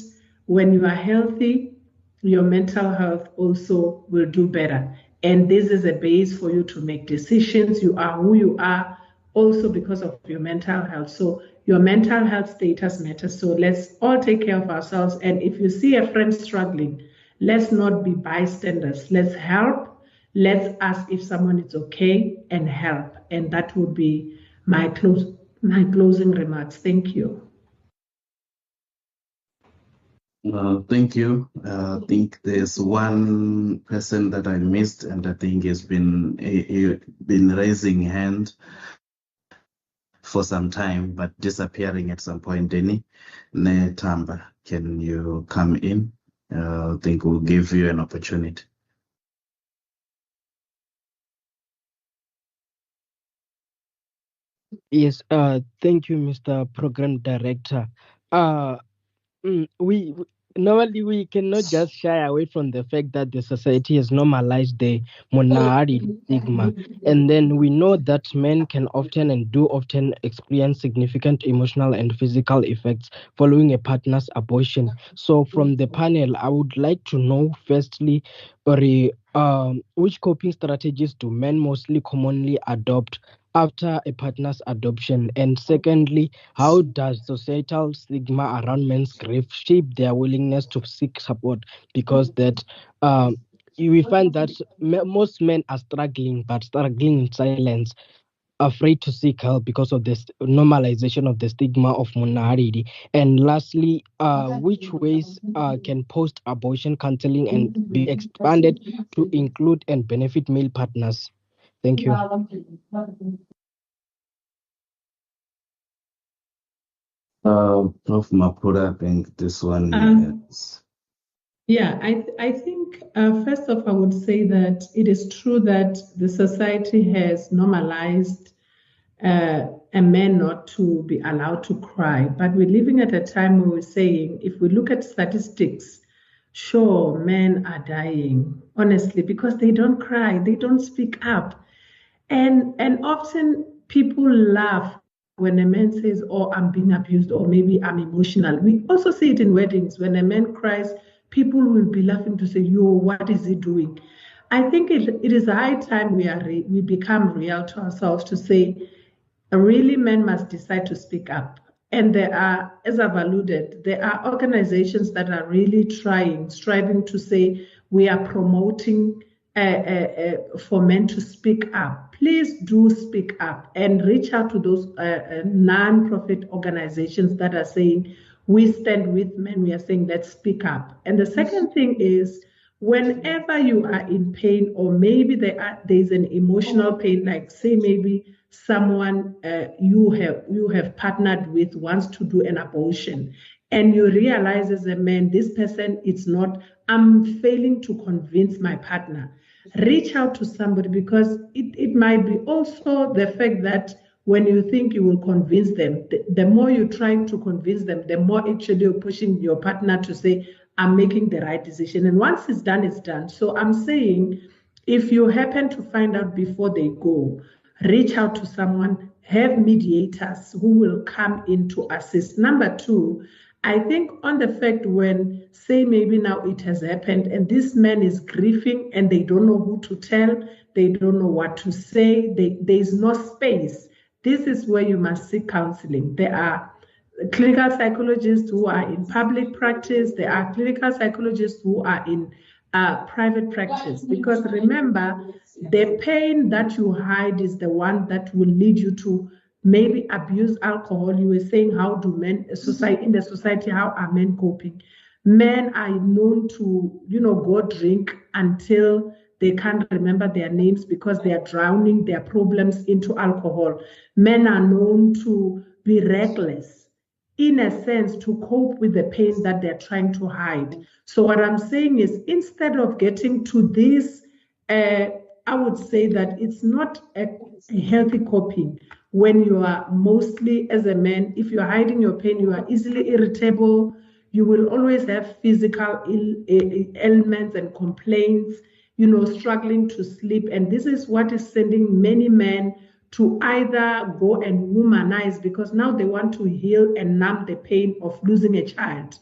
A: When you are healthy, your mental health also will do better. And this is a base for you to make decisions. You are who you are also because of your mental health. So your mental health status matters. So let's all take care of ourselves. And if you see a friend struggling, let's not be bystanders. Let's help. Let's ask if someone is okay and help. And that would be my closing remarks. Thank you.
B: Thank you. I think there's one person that I missed, and I think has been raising hand for some time, but disappearing at some point. Denny Netamba, can you come in? I think we'll give you an opportunity.
I: Yes, thank you, Mr. Program Director. We normally we cannot just shy away from the fact that the society has normalized the monahari stigma, and then we know that men can often and do often experience significant emotional and physical effects following a partner's abortion. So from the panel, I would like to know firstly, which coping strategies do men mostly commonly adopt after a partner's adoption? And secondly, how does societal stigma around men's grief shape their willingness to seek support? Because that we find that most men are struggling, but struggling in silence. afraid to seek help because of this normalization of the stigma of Munaridi? And lastly, which ways can post-abortion counseling and be expanded to include and benefit male partners? Thank you.
B: Prof. Mapula, I think this one is.
A: Yeah, I think first off, I would say that it is true that the society has normalized a man not to be allowed to cry. But we're living at a time where we're saying, if we look at statistics, sure, men are dying, honestly, because they don't cry, they don't speak up. And often people laugh when a man says, oh, I'm being abused, or maybe I'm emotional. We also see it in weddings. When a man cries, people will be laughing to say, yo, what is he doing? I think it is a high time we become real to ourselves to say, really, men must decide to speak up. And there are, as I've alluded, there are organizations that are really striving to say, we are promoting for men to speak up. Please do speak up and reach out to those non-profit organizations that are saying, we stand with men. We are saying, let's speak up. And the second thing is, whenever you are in pain, or maybe there's an emotional pain, like say maybe someone you have partnered with wants to do an abortion, and you realize as a man, this person, it's not, I'm failing to convince my partner. Reach out to somebody, because it might be also the fact that when you think you will convince them, the more you're trying to convince them, the more actually you're pushing your partner to say, I'm making the right decision. And once it's done, it's done. So I'm saying, if you happen to find out before they go, reach out to someone, have mediators who will come in to assist. Number two, I think on the fact when, say maybe now it has happened and this man is grieving and they don't know who to tell, they don't know what to say, there's no space. This is where you must seek counseling. There are clinical psychologists who are in public practice. There are clinical psychologists who are in private practice. Because remember, the pain that you hide is the one that will lead you to maybe abuse alcohol. You were saying, how do men in the society, how are men coping? Men are known to, go drink until they can't remember their names because they are drowning their problems into alcohol. Men are known to be reckless, in a sense, to cope with the pain that they're trying to hide. So what I'm saying is, instead of getting to this, I would say that it's not a healthy coping when you are mostly, as a man, if you're hiding your pain, you are easily irritable, you will always have physical ailments and complaints, struggling to sleep. And this is what is sending many men to either go and womanize, because now they want to heal and numb the pain of losing a child.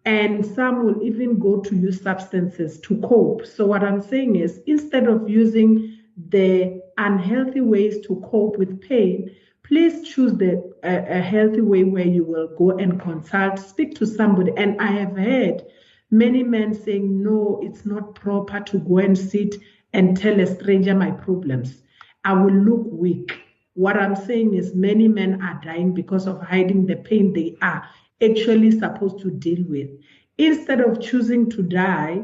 A: And some will even go to use substances to cope. So what I'm saying is, instead of using the unhealthy ways to cope with pain, please choose a healthy way where you will go and consult, speak to somebody. And I have heard many men saying, no, it's not proper to go and sit and tell a stranger my problems. I will look weak. What I'm saying is, many men are dying because of hiding the pain they are actually supposed to deal with. Instead of choosing to die,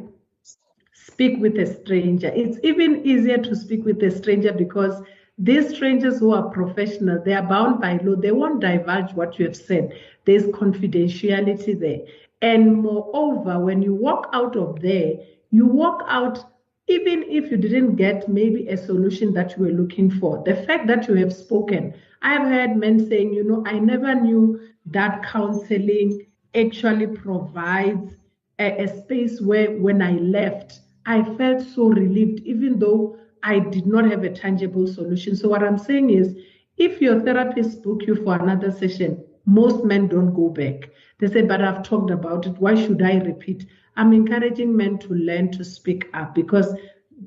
A: speak with a stranger. It's even easier to speak with a stranger because these strangers who are professional, they are bound by law. They won't divulge what you have said. There's confidentiality there. And moreover, when you walk out of there, you walk out, even if you didn't get maybe a solution that you were looking for. The fact that you have spoken, I've heard men saying, I never knew that counseling actually provides a space where when I left, I felt so relieved, even though I did not have a tangible solution. So what I'm saying is, if your therapist book you for another session, most men don't go back. They say, but I've talked about it. Why should I repeat? I'm encouraging men to learn to speak up, because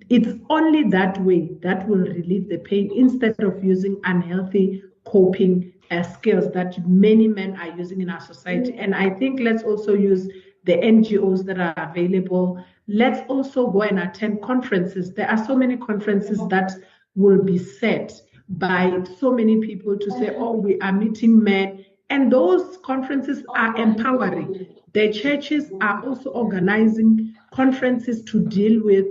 A: it's only that way that will relieve the pain, instead of using unhealthy coping skills that many men are using in our society. And I think let's also use the NGOs that are available. Let's also go and attend conferences. There are so many conferences that will be set by so many people to say, oh, we are meeting men. And those conferences are empowering. The churches are also organizing conferences to deal with,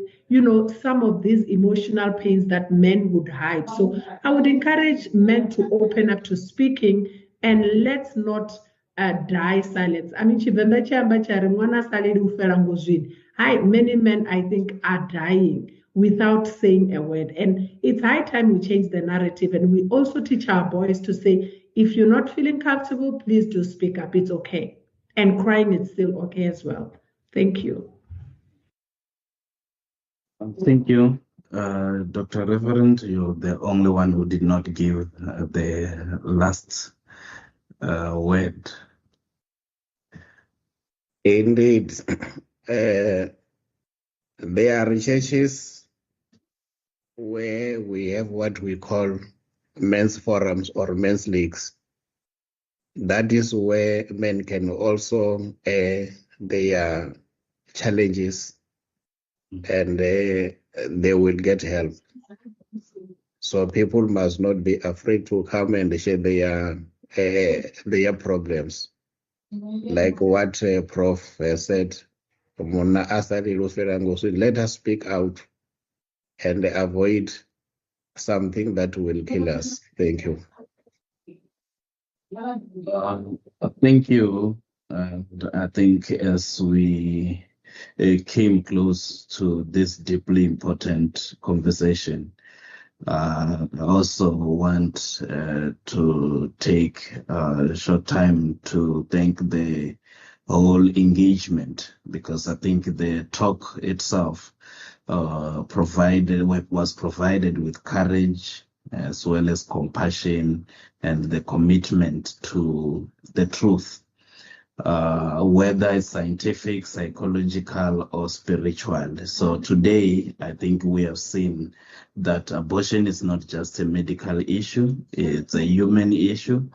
A: some of these emotional pains that men would hide. So I would encourage men to open up to speaking, and let's not die silence. I mean, many men, I think, are dying without saying a word. And it's high time we change the narrative. And we also teach our boys to say, if you're not feeling comfortable, please do speak up. It's okay. And crying is still okay as well. Thank you.
B: Thank you. Dr. Reverend, you're the only one who did not give the last word.
C: Indeed. There are churches where we have what we call men's forums or men's leagues. That is where men can also air their challenges, and they will get help. So people must not be afraid to come and share their problems. Like what Prof has said, let us speak out and avoid something that will kill us. Thank you.
B: Thank you. I think as we came close to this deeply important conversation, I also want to take a short time to thank the whole engagement, because I think the talk itself was provided with courage as well as compassion and the commitment to the truth, whether it's scientific, psychological, or spiritual. So today, I think we have seen that abortion is not just a medical issue, it's a human issue,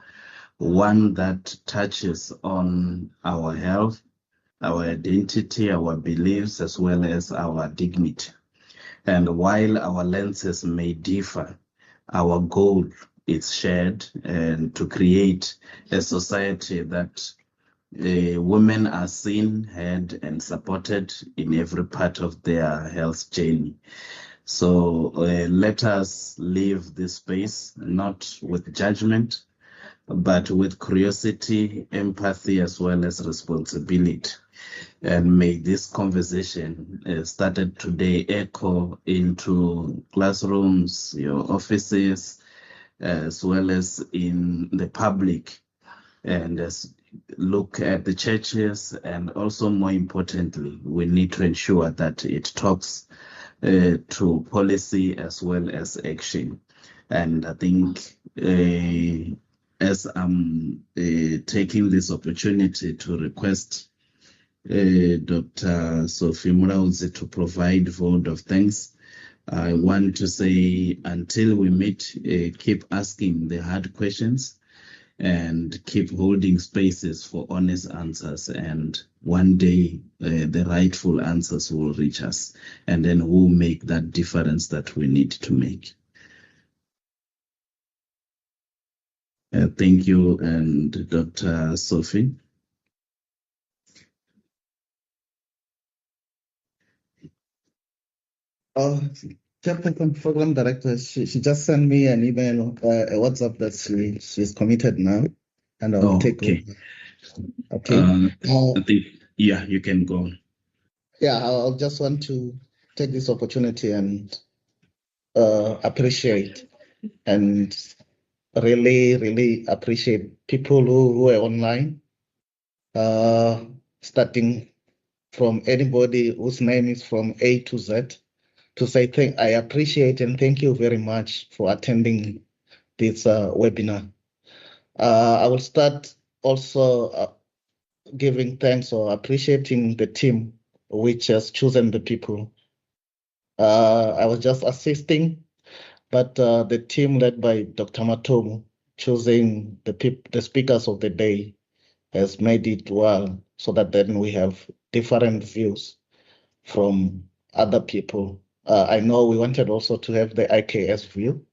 B: one that touches on our health, our identity, our beliefs, as well as our dignity. And while our lenses may differ, our goal is shared, and to create a society that women are seen, heard, and supported in every part of their health journey. So let us leave this space not with judgment, but with curiosity, empathy, as well as responsibility. And may this conversation started today echo into classrooms, your offices, as well as in the public, and look at the churches. And also, more importantly, we need to ensure that it talks to policy as well as action. And I think as I'm taking this opportunity to request Dr. Sophie Mulaudzi to provide vote of thanks, I want to say, until we meet, keep asking the hard questions and keep holding spaces for honest answers. And one day, the rightful answers will reach us, and then we'll make that difference that we need to make. Thank you, and Dr. Sophie.
J: Chairperson Program Director, she just sent me an email, a WhatsApp that she's committed now, and I'll take over. Okay.
B: I think, yeah, you can go on.
J: Yeah, I'll just want to take this opportunity and appreciate and really appreciate people who are online, starting from anybody whose name is from A to Z, to say I appreciate and thank you very much for attending this webinar. I will start also giving thanks or appreciating the team which has chosen the people. I was just assisting, but the team led by Dr. Matomu choosing the speakers of the day has made it well, so that then we have different views from other people. I know we wanted also to have the IKS view,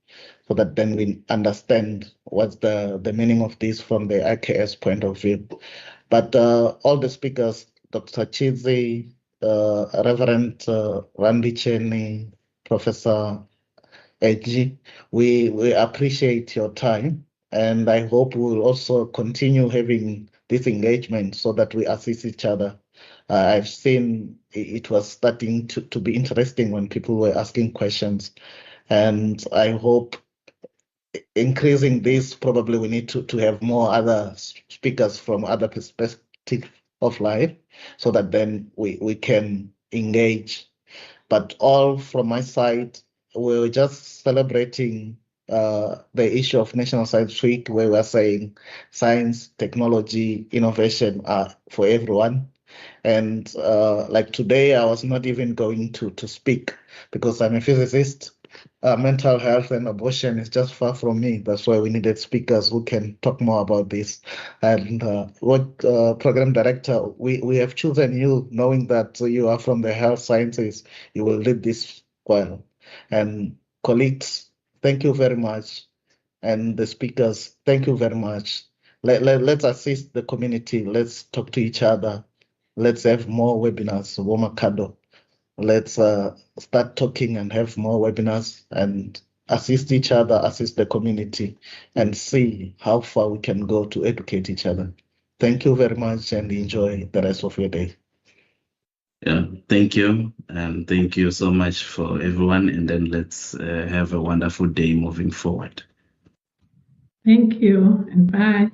J: so that then we understand what's the meaning of this from the IKS point of view. But all the speakers, Dr. Chizi, Reverend Randy Cheney, Professor Eji, we appreciate your time, and I hope we'll also continue having this engagement so that we assist each other. I've seen it was starting to be interesting when people were asking questions, and I hope increasing this, probably we need to have more other speakers from other perspectives of life so that then we can engage. But all from my side, we were just celebrating the issue of National Science Week, where we're saying science, technology, innovation are for everyone. And like today, I was not even going to speak because I'm a physicist. Mental health and abortion is just far from me. That's why we needed speakers who can talk more about this. And what program director, we have chosen you, knowing that you are from the health sciences. You will lead this well. And colleagues, thank you very much. And the speakers, thank you very much. Let's assist the community. Let's talk to each other. Let's have more webinars, Womakado. Let's start talking and have more webinars and assist each other, assist the community, and see how far we can go to educate each other. Thank you very much and enjoy the rest of your day.
B: Yeah, thank you. And thank you so much for everyone. And then let's have a wonderful day moving forward.
A: Thank you and bye.